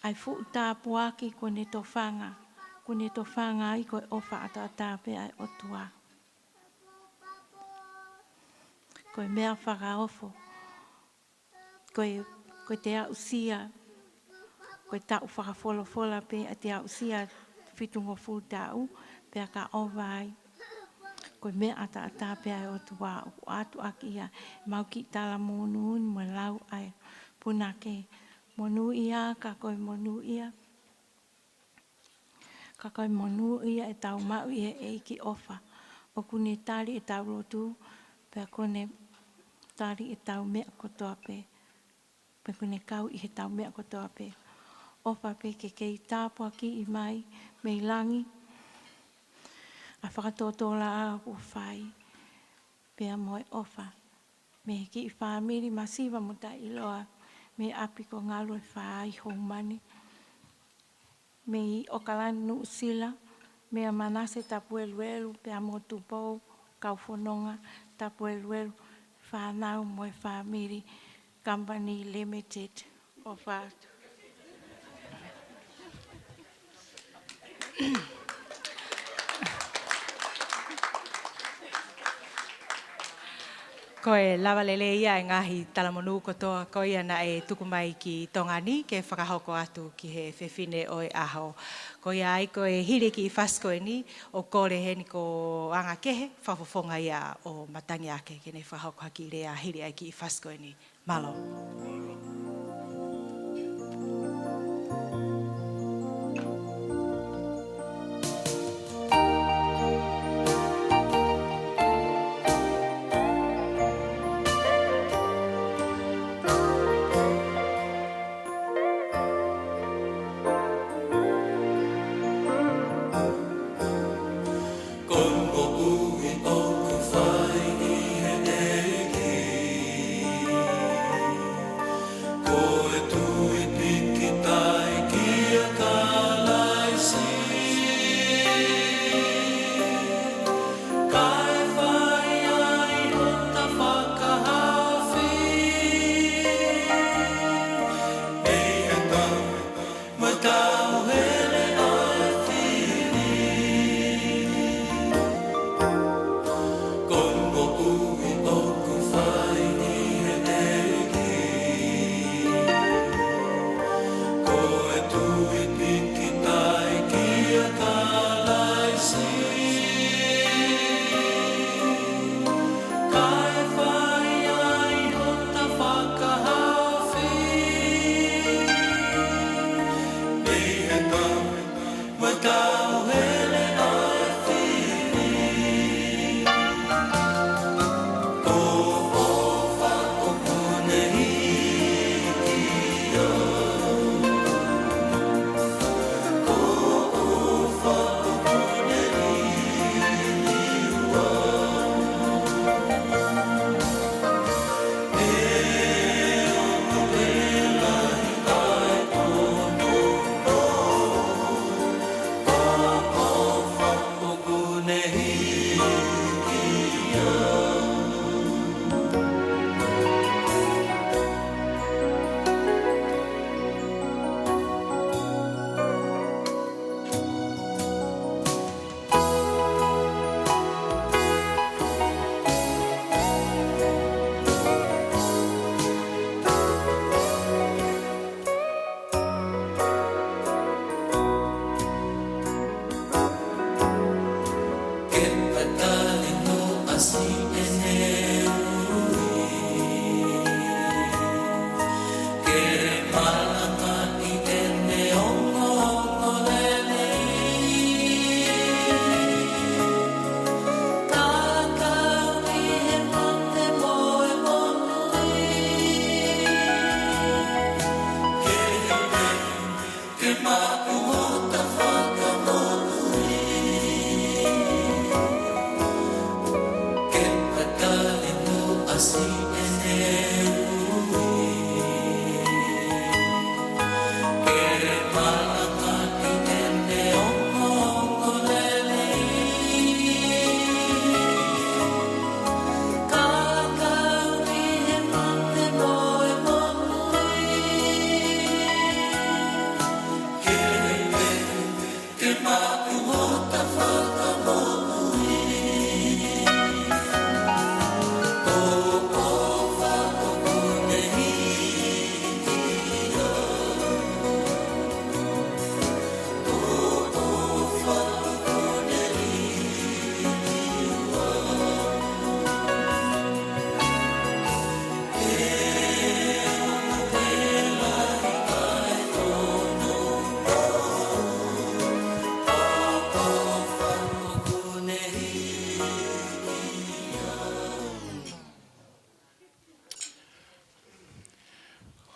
Ai fu tāpuaki ko ne to whanga. Ko ne to whanga ai ko e ofa ata tāpe ai o tua. Koe mea whakaofo. Koe te au sia, koe tau whakafolofola pe a te au sia whitungo fu tau, pe a ka owai. Koe mea ata pe ai o tua, o atu aki ia, mau ki tala monu mo lau ai punake. Monu ia, ka koe monu ia. Ka koe monu ia e tau mau ia e ki ofa. O kune tali e tau lotu, pe a kone tali e tau mea kotoa pe. Pe kune kau i he tau mea kotoa pe. Ofa pe ke kei tāpua ki i mai, me i langi. A whakatotola a o whai. Pe a moe ofa. Me ki i whamiri masiva muta i loa. Me api ko ngalo e whai Houmani. Me i okalani nu sila. Me a manase tapu eluelu. Pe a mo tupou, kau whanonga, tapu eluelu. Whanau moe whamiri. Company Limited of Art. Koe lawa lele ia e ngahi talamonu kotoa koe ana e tuku mai ki Tonga ni ke whakahoko atu ki he whewhine o e aho. Koe ai koe hiri ki whasko e ni o kore heni ko anga kehe whafofonga ia o matangi ake kene whakahoko haki rea hiri ai ki whasko e ni. Malo.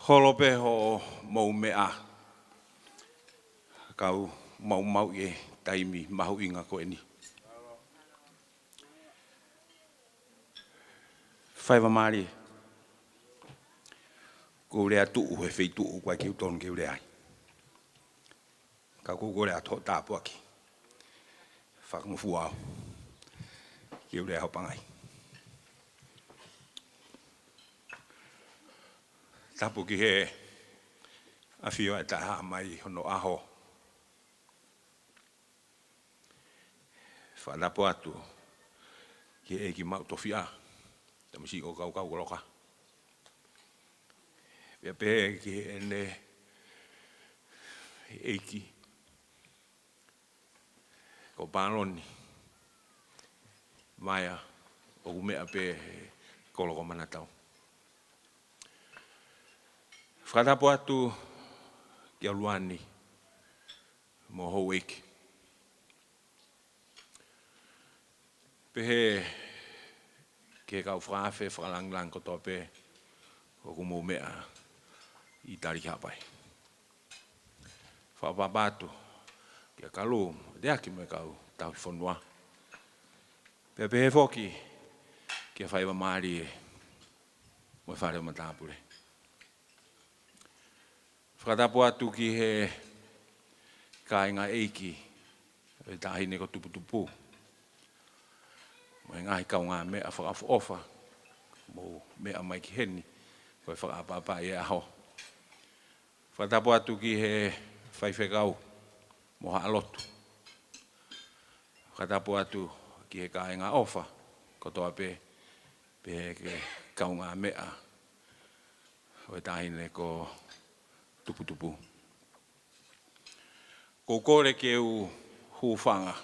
Holope ho mau mea. Kau mau e taimi mahu inga ko eni. Whaiva maari. Ko rea tuu he whei tuu kwa ki utonu ki urea. Ka ko rea tō tāpu aki. Whakamufu au. Ki urea hopangai. Tapu ki he awhio e taha mai hono aho. Whalapo atu ki e ki mau tofia. Tamisi o kau koloka. Pea pe ki ene eiki. Ko pāloni. Maia o kumea pe koloko manatau. Whakatapo atu ki aluani mo hou eiki. Pehe ke kau whaafe whakalanglang ko tope o kumu mea i Tali-Ki-Ha'apai. Whapapatu ki a kalu, deaki me kau tau i whanua. Pehe whoki ki a whaiva maari e mo e whare o matapure. Whakatapo atu ki he kāinga eiki e tahine ko Tuputupu. Mai ngahi kau ngā mea whakafu ofa mo mea mai ki heni koe whakapāpai e aho. Whakatapo atu ki he whaiwhekau mo haalotu. Whakatapo atu ki he kāinga ofa kotoa pe ke kau ngā mea o e tahine ko Tuputupu. Ko kore ke u hūwhanga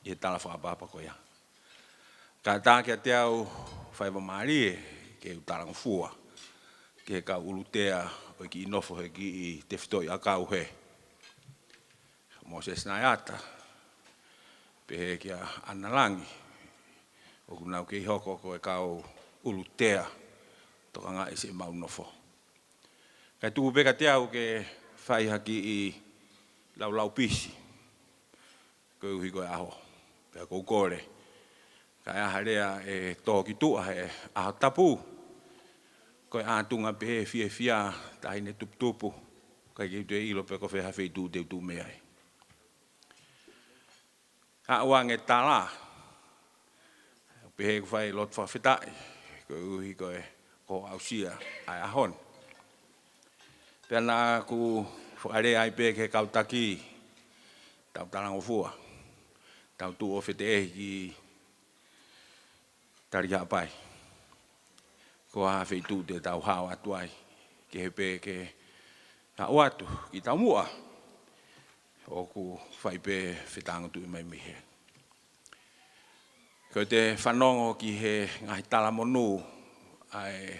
i he tala whakapapa ko ia. Ka tā kia te au whaiva maari e ke u tarang fua. Ke ka ulutea o ki inofo he ki i te whitoi a kau he. Moses nai ata. Pe he kia analangi. O kunau ke i hoko ko e kau ulutea. Toka ngā isi mau nofo. Kai tuku peka te au ke whaiha ki i lau pisi. Ko uhi koe aho. Pea kou kore. Kai aha rea e tōki tua he aho tapu. Koe ātunga pe he fia tahine tuputupu. Kai ki te ilo pe ko wheha wheitu te utu mea e. Hauange tala. Pe he whai lot whawhetai. Koe uhi koe ko ausia ai ahon. Pea nā ku whare ai pe ke kautaki. Tau tarango fua. Tau tu o whete e ki Tali-Ki-Ha'apai. Ko ha wheitu te tau hao atu ai. Ke he pe ke hao atu ki tau mua. O ku whai pe whetangotu i mai mihe. Ko te whanongo ki he ngahi tala monu ai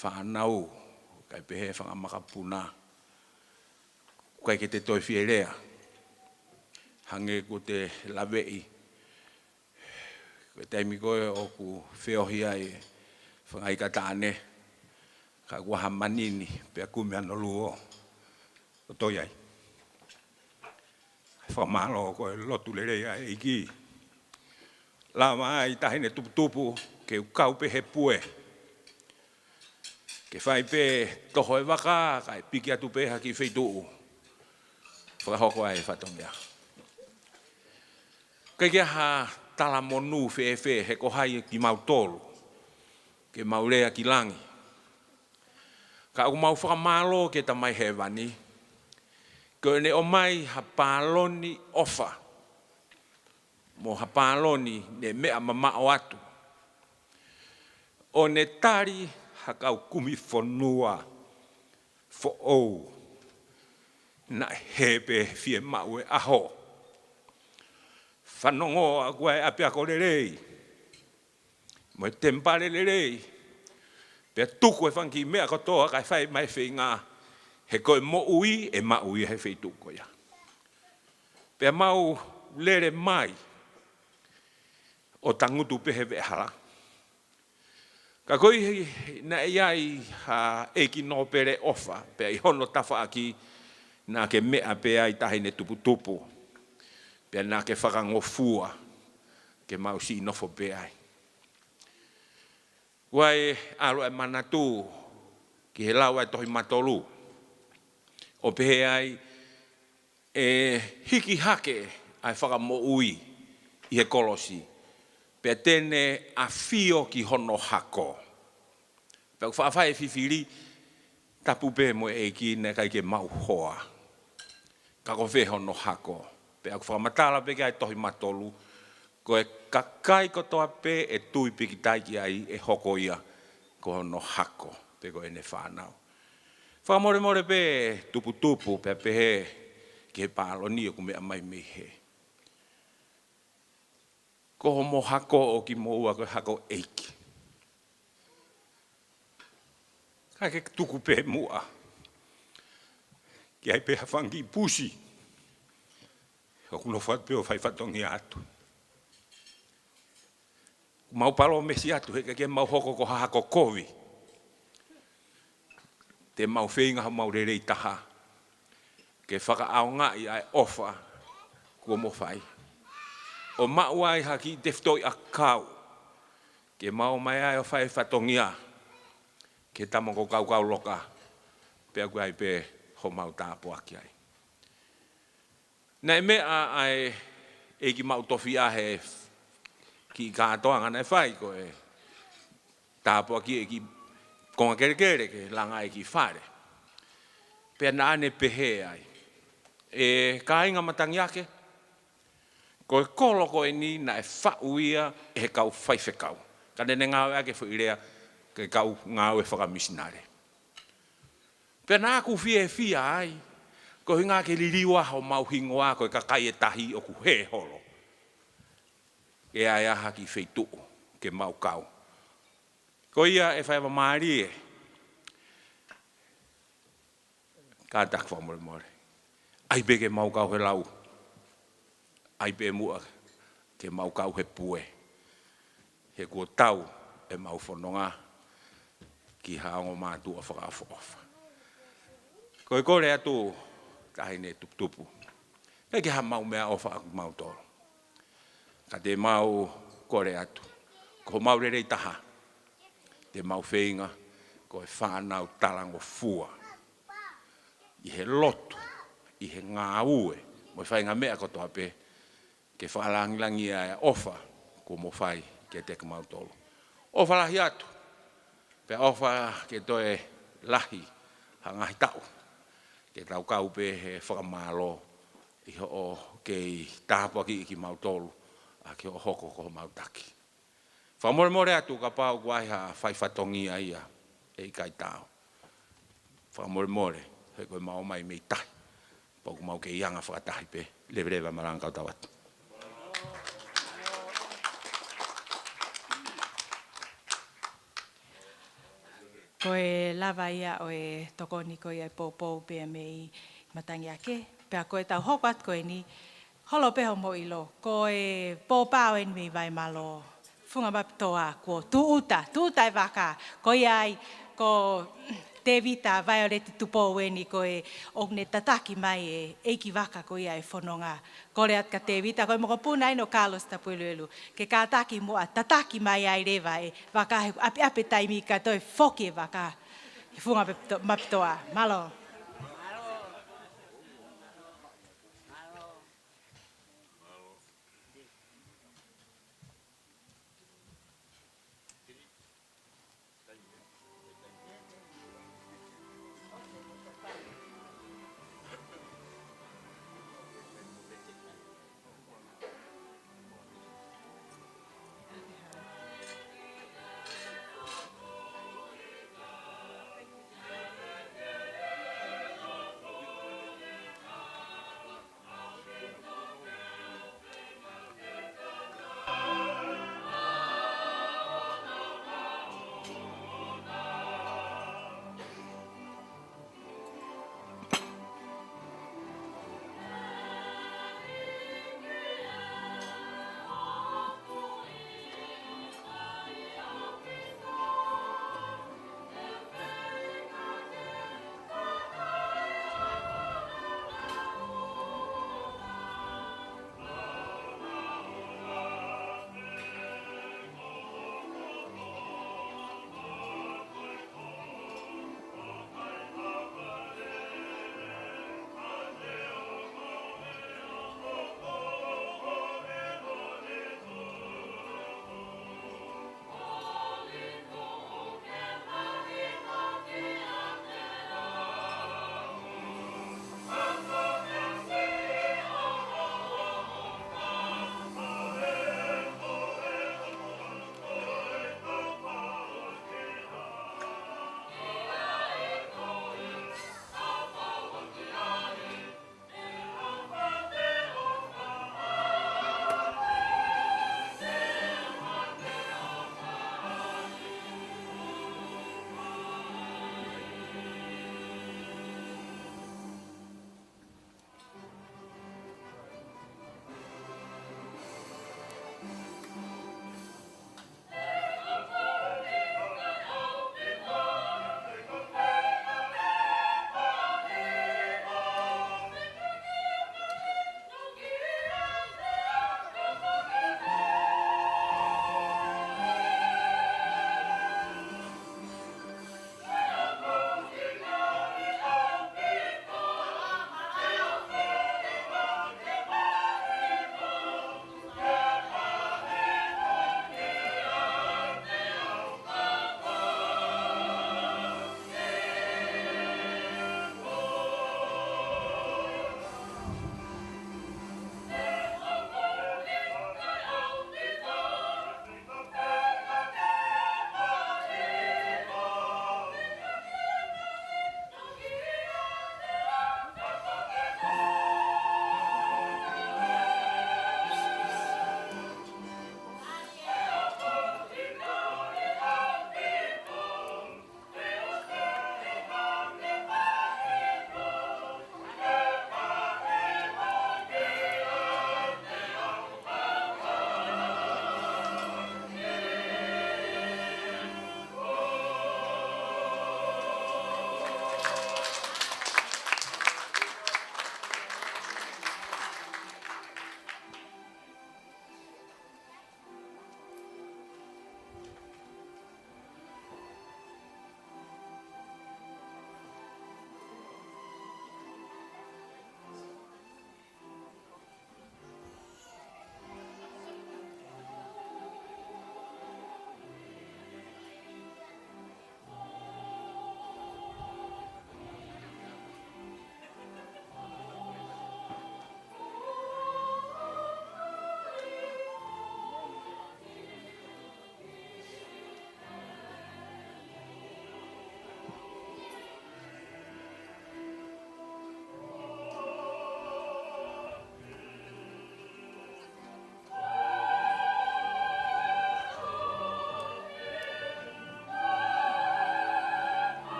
whanau. Kai pe he whangamakapuna. Kai ke te toi whierea. Hange ko te lawei. Ko te imi koe o ku whiohi ai whangai ka tāne. Ka waha manini pe a kume ano luo. O toi ai. Whamalo koe lotu lerei ai iki. Lama ai tahine tuputupu ke ukau pe he pue. Ke whai pe toho e waka, kai piki atu pe haki wheituu. Whakahoko ai whatongia. Kai kia ha tala monu whe he kohai ki mau tolu. Ke mau rea ki langi. Ka au mau whakamalo ke ta mai he wani. Ko ne o mai ha pāloni ofa. Mo ha pāloni ne mea mamao atu. O ne tari hakau kumi whanua fo ou na hepe fie mau e aho. Whanongo a koe apea ko lerei. Mo e tempare lerei. Pea tuku e whanki mea kotoa kai whai mai whi ngā. He koe mo ui e ma ui he whi tuko ia. Pea mau lere mai o tangutu pehe vehara. Ka koi na iai e ki no pere ofa, pe i hono tafa aki na ke mea pe ai tahine tuputupu, pe na ke whakangofua, ke mausi inofo pe ai. Wai alo e manatu, ki he lau ai tohi matolu, o pe ai e hiki hake ai whakamo ui i he kolosi, pe tene a fio ki hono hako. Pe whawhai whiwhiri, tapu pe mo e ki ne kai ke mau hoa. Ka ko whe hono hako. Pe aku whakamatala pe kai tohi matolu, ko e kakai ko toa pe e tui piki taiki ai e hoko ia ko hono hako, pe ko ene whanau. Whakamore more pe tuputupu pe he ki he pāloni o kumea mai me he. Ko homo hako o ki mo ua ko hako eiki. Kai ke tuku pe mua. Ki ai pe hawhangi pusi. O kuno what pe o whai whatongi atu. Mau palo mesi atu he ke mau hoko ko hako kovi. Te mau whenga ha mau rerei taha. Ke whaka ao ngai ai ofa kua mo whai. O mauai haki te whtoi a kau. Ke mau mai ai o whai whatongia. Ke tamo ko kau loka. Pe aku ai pe ho mau tāpo aki ai. Nei mea ai e ki mau tofi he ki kātoa ngana e whai ko e tāpo aki e ki konga kere ke langa e ki whare. Pe na ane pehe ai. E ka inga matangi ake. Ko e kolo ko e ni na e whauia e he kau whaife kau. Ka nene ngāwe ake whuirea ke kau ngāwe whakamisinare. Pe nā ku fia ai. Ko hinga ke liriwa ho mau hingoa ko e kakai e tahi o ku he holo. E ai aha ki wheitu ke mau kau. Ko ia e whaiwa maari e. Ka tak wha more. Ai pe ke mau kau he lau. Ai pe mua ke mau kau he pue. He kua tau e mau whanonga ki haongo mātua whakaafo ofa. Ko e kore atu tahine tuputupu. Kei ke ha mau mea ofa aku mau toro. Ka te mau kore atu. Ko mau rerei taha. Te mau whenga. Ko e whanau talango fua. I he lotu. I he ngā ue. Mo e whainga mea kotoa pe. Ke whaalangilangi ai ofa. Ko mo whai ke te mau toro. Ofa lahi atu. Pe ofa ke toe lahi. Hangahi tau. Ke tau kau pe he whakamalo i ho kei tāpua ki mau tolu a ke o hoko ko mau taki. Whamore more atu ka pau kuai ha whai whatongi ai a e kai tau. Whamore more he koe mau mai mei tahi. Pau mau ke ianga whakatahi pe lewe maranga kau tawatu. Ko e lawa ia o e tokoni ko ia e pōpō pia mei matangi ake. Pea ko e tau hoko at ko e ni holo peho mo ilo. Ko e pōpāo e ni vai malo. Funga mapitoa ko tuuta e waka. Ko iai ko te vita vai o reti tupo e ni ko e ogne tataki mai e eiki waka ko ia e whanonga. Ko re at ka te vita ko e moko puna ino Carlos tapuelelu. Ke ka taki mua tataki mai ai rewa e waka he api taimi ka toi foki e waka. E funga mapitoa. Malo.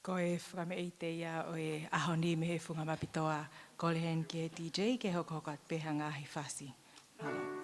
Ko e whakame i te ia o e aho ni me he whunga mapitoa ko le hen ki he DJ ke hoko hoko at peha ngāhi whasi. Malo.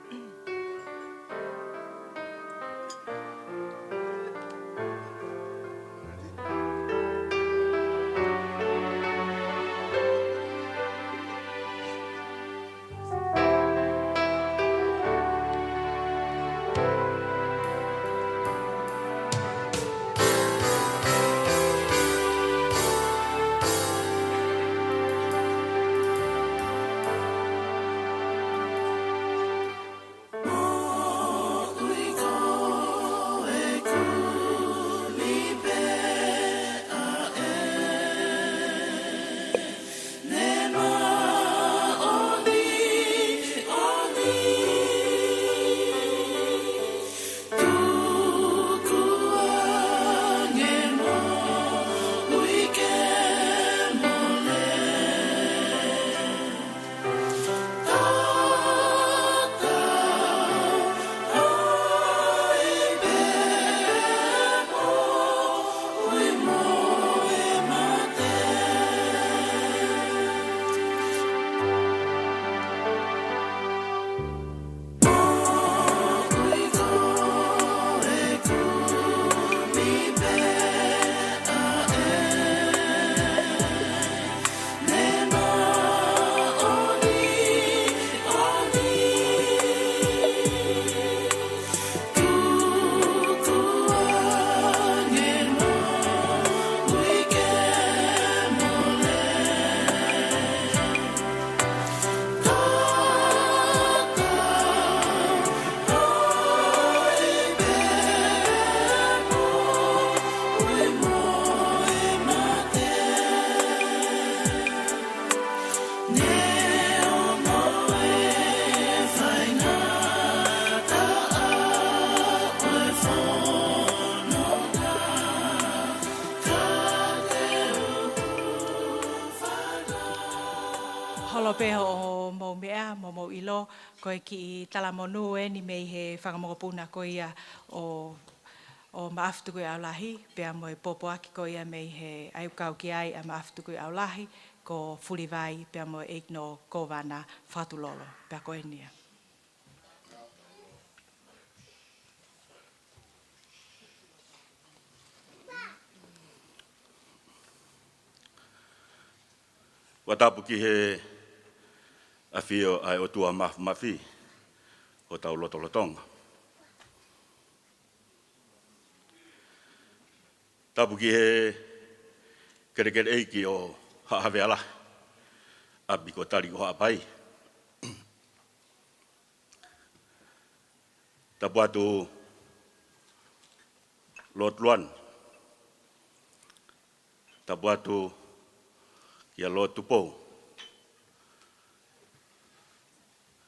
Peho o mo mea, mo ilo, koe ki talamonu e ni mei he whangamokopuna ko ia o maaftu koe au lahi, pea mo e popo aki ko ia mei he aiukau ki ai a maaftu koe au lahi, ko fuliwai pea mo e no kowana whatulolo, pea koe nia. Watapu ki he a fio ai o tua mafi o tau loto Tonga. Tapu ki he kere eiki o haaweala a biko Tali-Ki-Ha'apai. Tapu atu Lot Luan. Tapu atu ia Lot Tupou.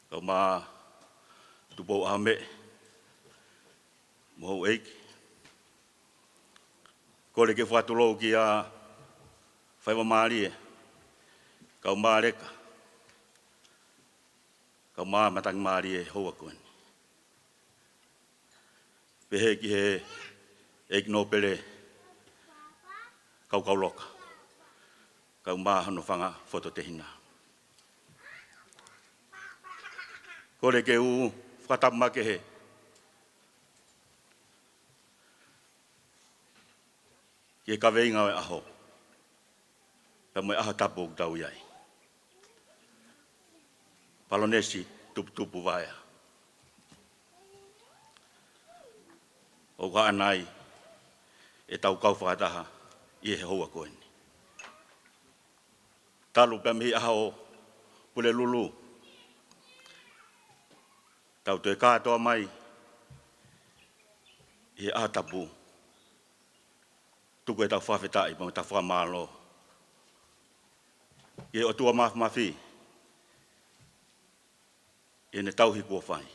Kau mā Tupou ame mohou eiki. Kore ke whatulou ki a whaiwa maari e. Kau mā reka. Kau mā matangi maari e hoa koeni. Pehe ki he eiki no pere kau loka. Kau mā hano whanga whoto te hina. Kore ke u whakatama ke he. Ke kaweinga o aho. Pea mo aho tapu o tau iai. Baroness Tuputupu Vaea. O ka anai e tau kau whakataha i he hoa koeni. Talu pea mihi aho pule lulu. Tau te kātoa mai i he atapu. Tuku e tau whawhetai pa me tau whamalo. I o tua mafi. I ne tau hikua whai.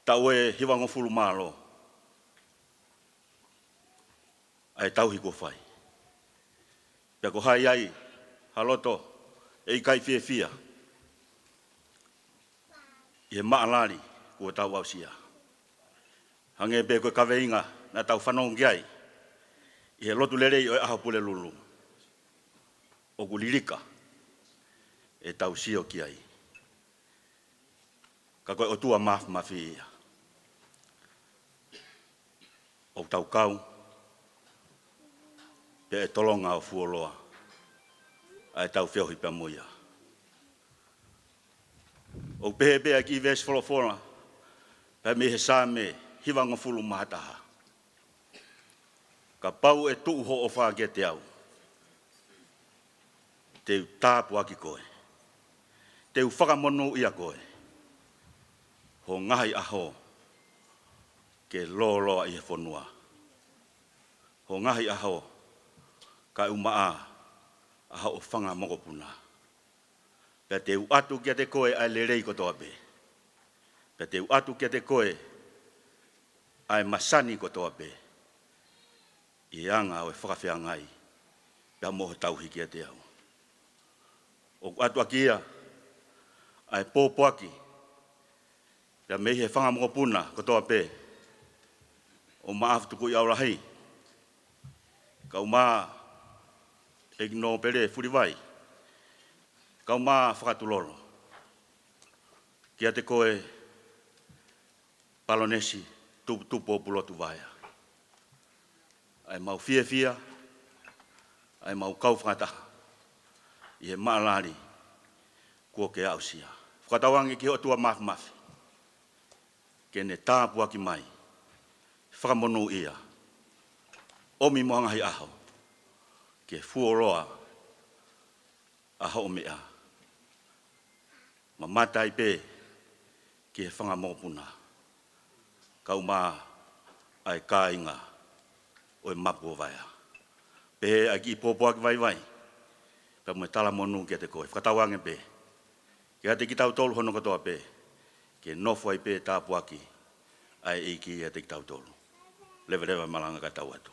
Tau e hiwango fulu malo. Ai tau hikua whai. Pea ko hai ai, haloto, e i kai fia. I he maalari kua tau au sia. Hange pe koe kaweinga na tau whanongi ai. I he lotu lerei o e aho pule lulu. O gulirika. E tau sio ki ai. Ka koe o tua mafi ia. O tau kau. Pe e tolonga o fuoloa. Ai tau whiohi pia muia. O pehe pea ki vesi wholofola. Pe me he sā me hiwanga fulu mahataha. Ka pau e tuu ho o whaa ke te au. Te tāpu aki koe. Te whakamonu ia koe. Ho ngahi aho. Ke loloa i he whanua. Ho ngahi aho. Ka umaa. Aha o whanga mokopuna. Pea te atu kia te koe ai le rei kotoa pe. Pea te atu kia te koe ai masani kotoa pe. I anga o e whakawhia ngai. Pea moho tauhi kia te au. O atu akia ai pōpoaki. Pea mei he whanga mokopuna kotoa pe. O maafu tuku i aurahi. Ka umaa Egno pere furi vai. Kau mā whakatuloro. Kia te koe Baroness Tuputupu o Pulotu Vaea. Ai mau fia. Ai mau kau whakataha. I he maalari kua ke ausia. Whakatawangi ki o tua mafi. Ke ne tāpu aki mai. Whakamonu ia. Omi mohangahi aho. Ke fuoroa aho o mea. Ma matai pe ke whanga mōpuna. Kau mā ai kāinga o e mapu o vaea. Pe ai ki pōpua ki vai. Pe mo e tala monu kia te koe. Whakatawange pe. Ke ate ki tau tolu hono katoa pe. Ke nofu ai pe tāpuaki ai eiki ate ki tau tolu. Lewe malanga ka tau atu.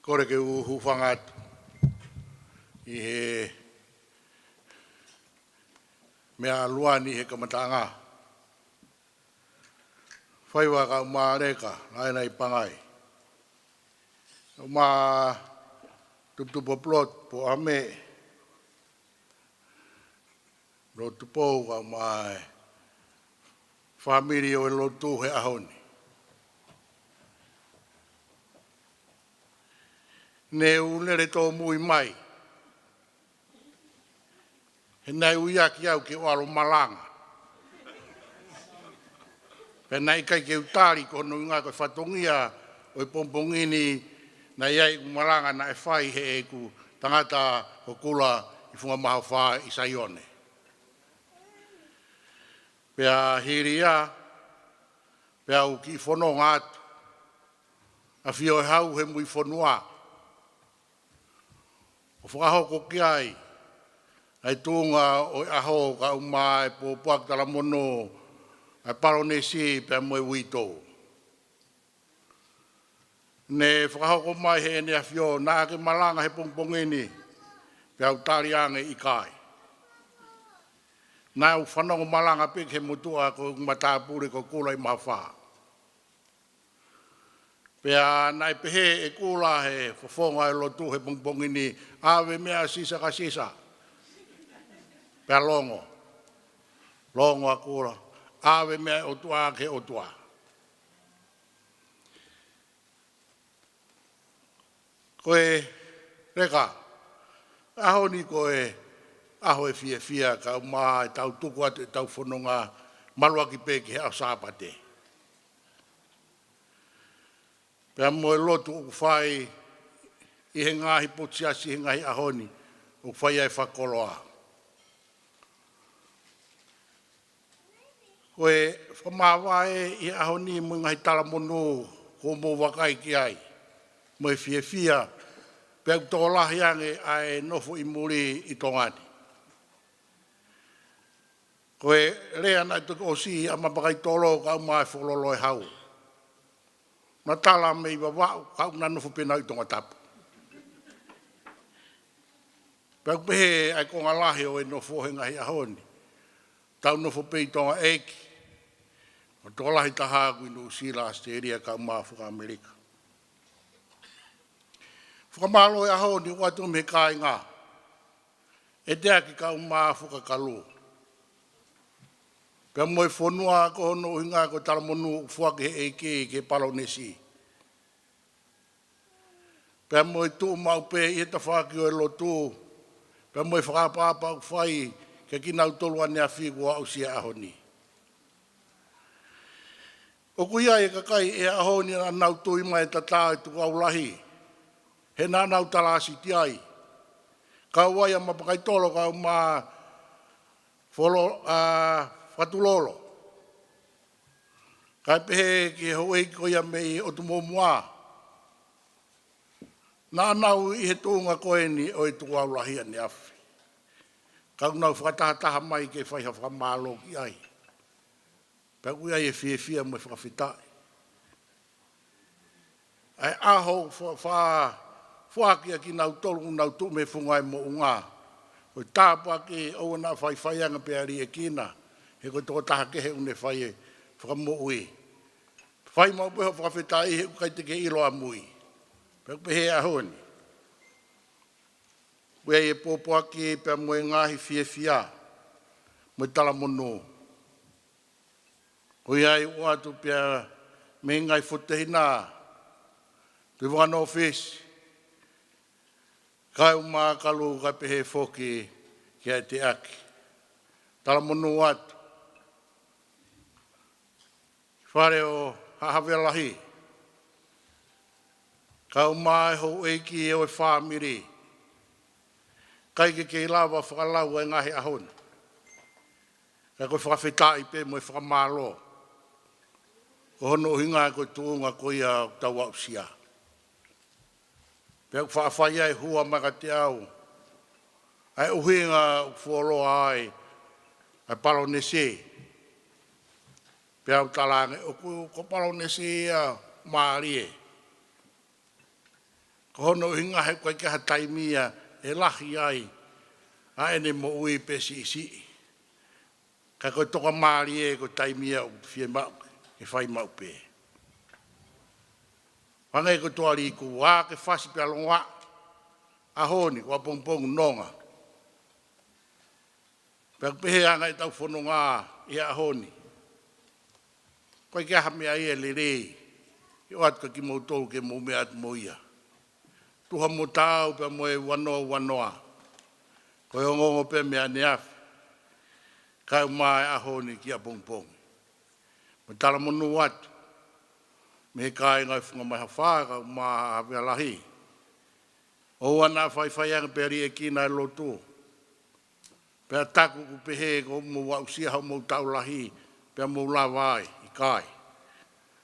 Kore ke uhu whangatu i he mea luani he kamatanga. Whaiwa ka umā reka, nai pangai. Umā tuputupu plot po ame. Ro tupou ka umā whamiri o e lotu he ahoni. Ne unere tō mui mai. He nei uiaki au ke walo malanga. Pe nei kai ke utari kono inga koe whatongia o i pompongini na iai malanga na e whai he e ku tangata o kula i funga maha wha i Saione. Pea hiria, pea u ki whono ngātu. A whio e hau he mui whonua. O whakahoko ki ai, ai tūnga o aho ka umā e pōpuak tala mono, ai Baroness pia moe wito. Ne whakahoko mai he ene a whio, nā ke malanga he pongpongeni, pia u tariange i kai. Nā u whanongo malanga pik he mutua ko matāpuri ko kula i mawha. Pea nai pehe e kula he whawhonga e lotu he pongpongini, awe mea sisa ka sisa. Pea longo. Longo a kula. Awe mea otua ke otua. Koe reka. Aho ni koe. Aho e fia ka maa e tau tuku atu e tau whanonga malua ki peke he au Sabbath. Pea moe lotu o whai i he ngahi potiasi he ngahi ahoni o whai ai whakoloa. Koe whamawae i ahoni mo ngahi talamonu ko mo wakai ki ai. Moe fia pea tō lahi ange ai nofo i muri i tongani. Koe rea nai tuku o si a mapakai tolo ka umai whololo e hau. na tala me i wawau, kau na nofo pena i Tongatapu. Pau pehe ai konga lahi o e nofo he ngahi ahoni. Tau nofo pe i Tonga eki. O tō lahi taha kui no Usila, Australia, kau maa whuka Amerika. Whakamalo e ahoni, watu me kai ngā. E te aki kau maa whuka kalu. Pea moe whonua ko hono uhinga ko talamonu whuake he eke ke Palonesi. Pea moe tū maupe i he tawhaki o e lotu. Pea moe whakapapa u whai ke kinau tolu ane a whigo au sia ahoni. O kuia e kakai e ahoni na nau tui mai tata e tuku au lahi. He nā nau talasi ti ai. Kau wai a mapakai tolo kau maa whatulolo. Kai pehe ki ho eiki koia mei o tu mua. Nā nau i he tūnga koe ni o e tuku au lahi ane awhi. Kau nau whakataha mai ke whaiha whakamalo ki ai. Pea kui ai e whia mo e whakawhitai. Ai aho whakia ki nau tolu nau tu me whungai mo unga. O tāpua ki o na whaiwhaianga pe ari e kina. He koe toko taha kehe une whai e whakamo ui. Whai mau peho whakawhitai he ukai te ke ilo a mui. Pea pehe ahoni. Wea e pōpua ki pea mo e ngahi whia. Mo tala mono. Hoi ai watu pia me ngai whutehina. Te wano office. Kai uma kalu kai pehe whoki ki ai te aki. Tala mono watu. Whare o hahawea lahi. Kai uma e ho eiki e o e whamiri. Kai ke lawa whakalau e ngahi ahona. Kai koe whakawhitai pe mo e whakamalo. Ko hono hinga ko tuunga ko ia tau au sia. Pea whaafai ai hua maka te au. Ai uhinga fuoloa ai. Ai Palonesi. Pea au talange. Ko Palonesi ia maarie. Ko hono hinga he koe keha taimia e lahi ai. A ene mo ui pe si. Ka koe toka maarie ko taimia o fie mau. E whai maupe. Whangai ko tuari ku wā ke whasi pia longa. Ahoni, kua pongpong nonga. Pea pehe anga i tau whanonga i ahoni. Koe kia hamea ia le rei. I oat ka ki mautou ke mou mea atu moia. Tuha mo tau pea moe wanoa. Koe ongongo pea mea neafi. Kai mai ahoni ki a pongpong. Me tala monu watu. Me kai ngai whunga mai hawhaka ma hawea lahi. O wana whaiwhaianga peri e kina e lotu. Pea taku ku pehe ko mo wausia hau mo tau lahi. Pea mo la vai i kai.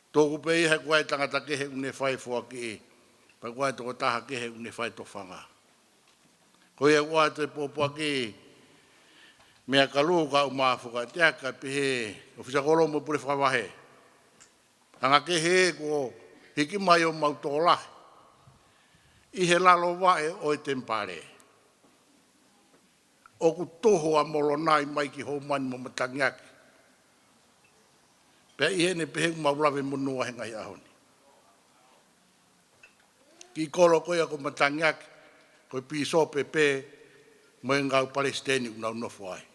Tōku pehe he kuai tangata kehe une whai fua ki e. Pea kuai toko taha kehe une whai tofanga. Koe e kuai te pōpua ki e. Mea kalu ka umafuka teaka pehe ofisa kolo mo pure whakawahe. Anga kehe ko hiki mai o mautola. I he lalo wae o e tempare. O ku toho a molonai mai ki Houma mo matangiaki. Pea i hene pehe maulawe munua henga hi ahoni. Ki kolo koia ko matangiaki. Koe piso pepe mo e ngau Palestini unau nofu ai.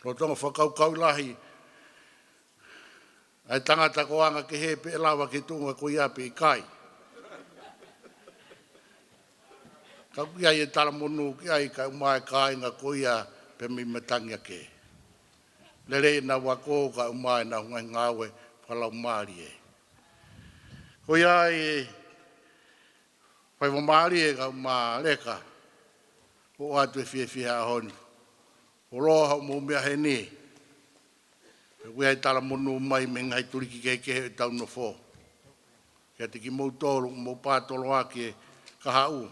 Ro tonga whakaukau lahi. Ai tangata ko anga ke he pe elawa ki tunga ko ia pe i kai. Ka kia i e tala monu ki ai ka umai kai nga ko ia pe mi matangia ke. Lere na wako ka umai na hungai ngawe whalau maari e. Ko ia i whai wamaari e ka umai leka. O atu e fie ahoni. O roha mo mea he ni. Wea i tala monu mai me ngai turiki kekehe e tau no fo. Kia te ki mou tolu, mou pātolo a ke kahau.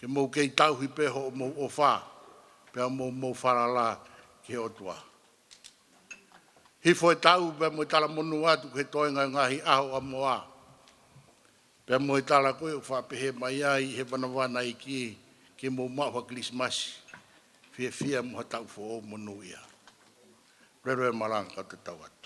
Ke mou kei tau hipeho o mou o wha. Pea mou wharala ke otua. Hifo e tau pe mo tala monu atu ke toenga ngahi aho a moa. Pe mo tala koe o whapehe mai ai he wanawana i ki mo maua Christmas. Fia mo hatau fo o monu ia. Rero e maranga ka te tau atu.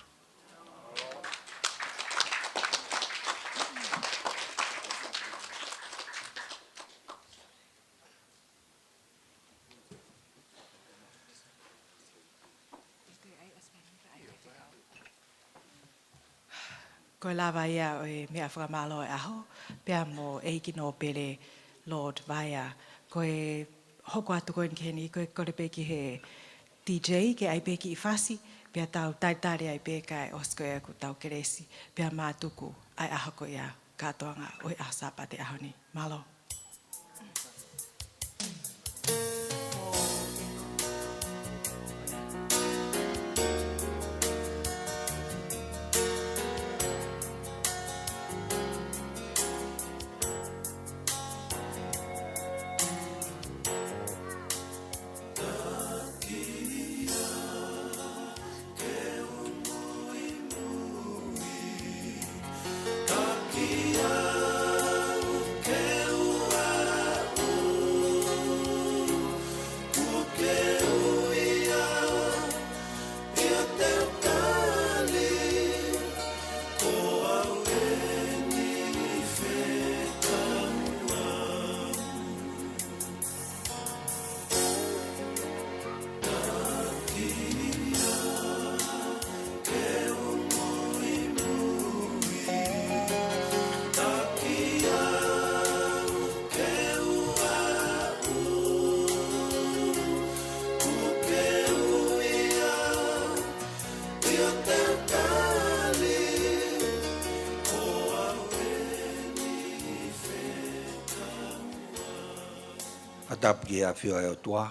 Ko lava ia o e mea whakamalo e aho, pia mo eiki no pere Lord Vaea. Ko e hoko atu koe nkeni, ko e kore peki he DJ ke ai peki i whasi, pia tau taitare ai peka e osko e ku tau keresi, pia mātuku ai aho ko ia katoanga o e aho Sabbath e aho ni. Malo. Tap ki a fio e o tua,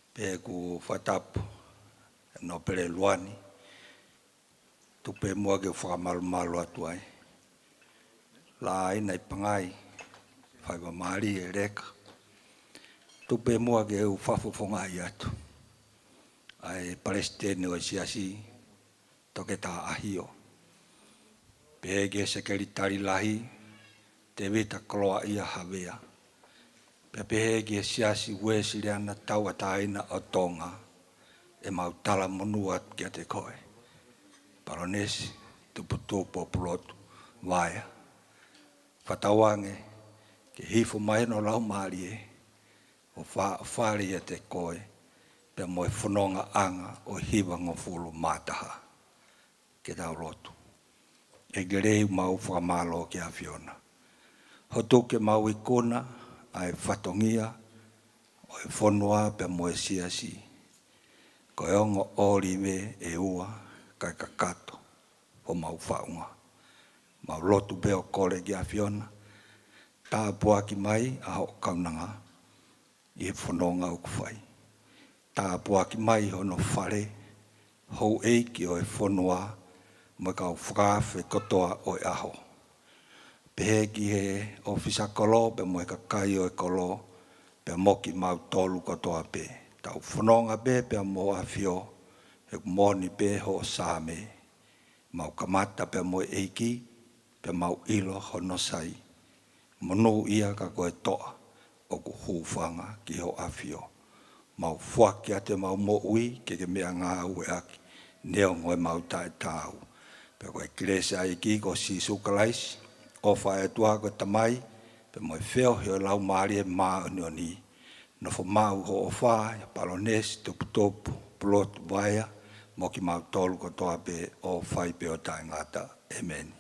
pe ku whatap no pere luani, tupe mua ke whakamalu atu ai. La aina i pangai, whaiwa maari e reka, tupe mua ke u whafufonga i atu. Ai Palestine o siasi, toke ta ahio. Pe ke sekeritari lahi, te vita koloa ia havea. Pepehe ki siasi wesi le ana tau ataina o Tonga e mau tala monua kia te koe. Baroness Tuputupu Pulotu Vaea. Whatawange ke hifo mai no lau maari e o whaari e te koe pe moe whanonga anga o hiwa ngofulu mātaha ke tau rotu. E gerei mau whakamalo ki a Fiona. Hotuke mau ikona ai whatongia o e whonua pe moe siasi. Ko e ongo oriwe e ua kai kakato o mau whaunga. Mau lotu beo kore ki a Fiona. Tā puaki mai a ho kaunanga i e whanonga uku whai. Tā puaki mai hono whare hou eiki o e whonua mo kau whakawhi kotoa o e aho. Pehe ki he ofisa kolo pe mo ka kai o e kolo pe moki mau tolu kotoa pe. Tau whanonga pe mo a fio e moni pe ho same. Mau kamata pe mo eiki pe mau ilo hono sai. Monu ia ka koe toa o ku hūwhanga ki ho a fio. Mau whaki a te mau mo ui ke mea ngā ue aki. Neo ngoe mau tae tāu. Pe koe kirese ai ki ko si sukalaisi. O whae tua ko tamai, pe moe wheo heo lau maari e maa unioni. No fo mau ho o whae, Baroness Tuputupu, Pulotu Vaea, mo ki mau tolu ko toa pe o whai pe o tae ngata. Amen.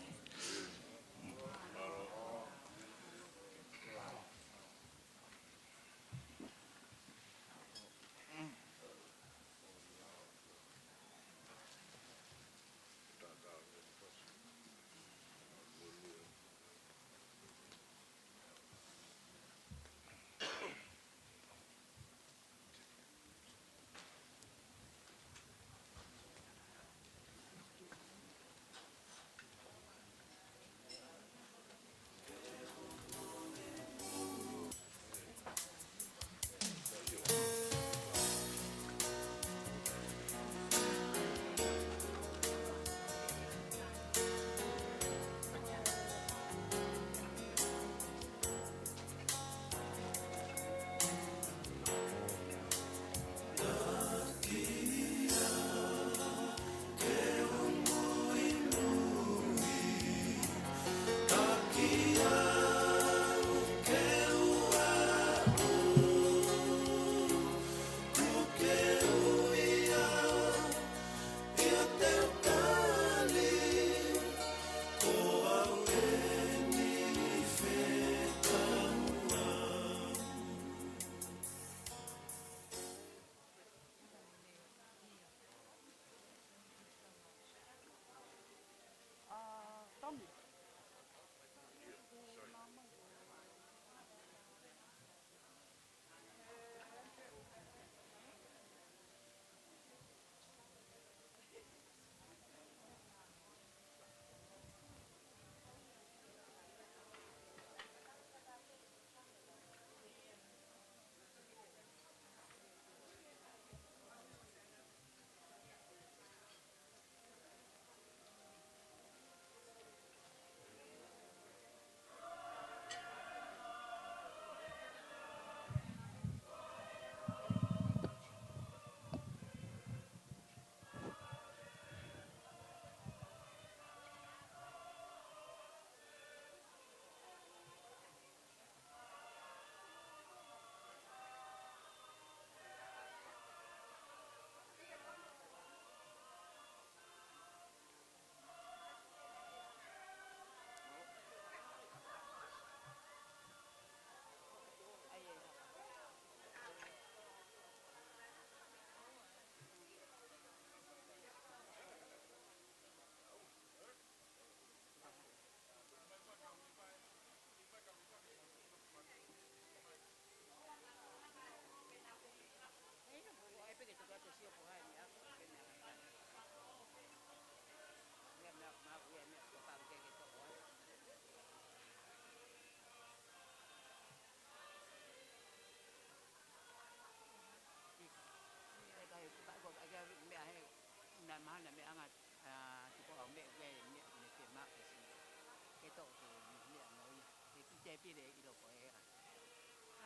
chế bị đấy đâu có ấy.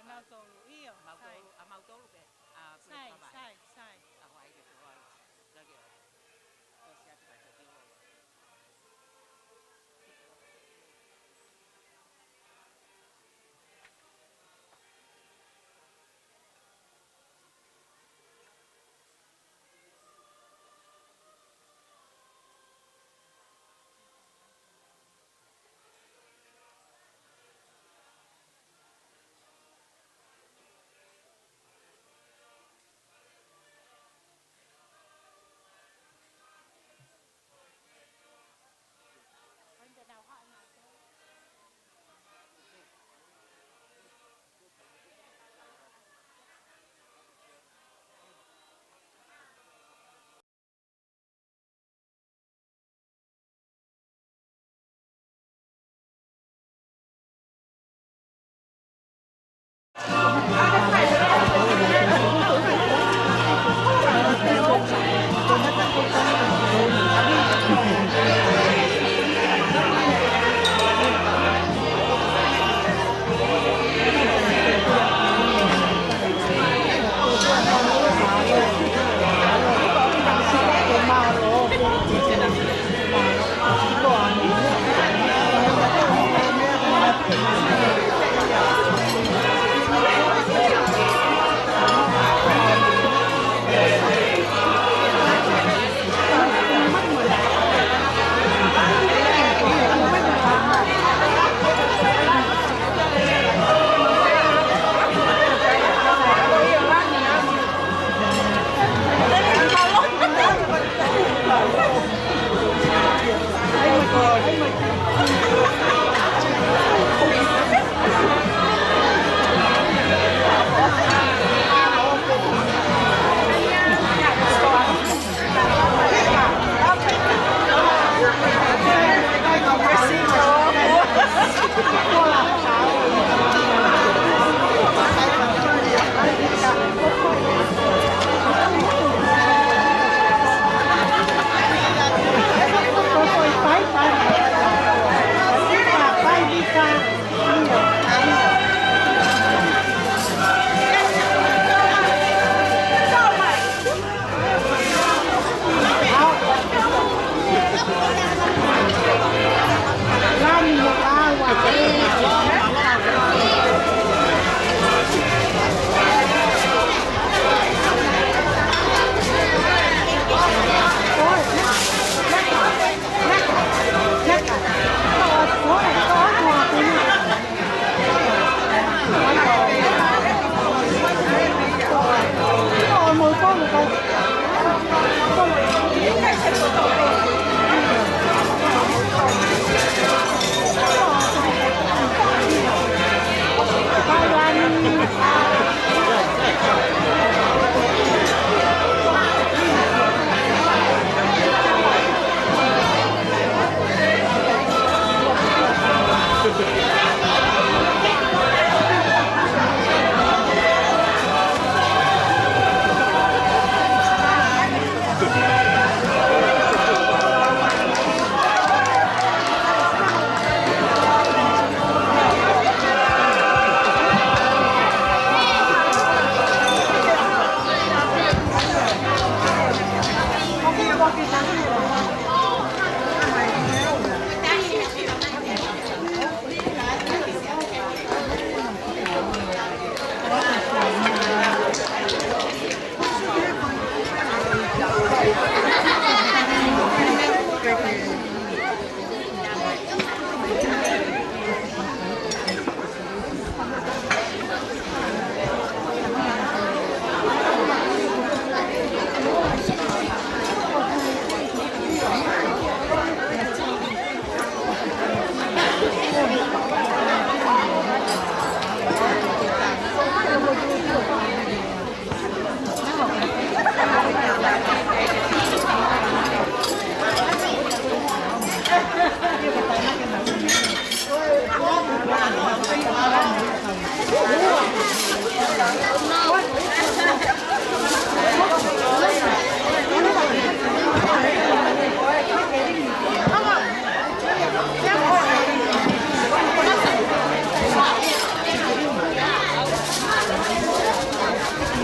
Mau tolu iyo. Mau tolu be. Sai, sai, sai. Aku ai ke tuai. Lagi. Kau siap tak jadi orang.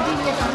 Sama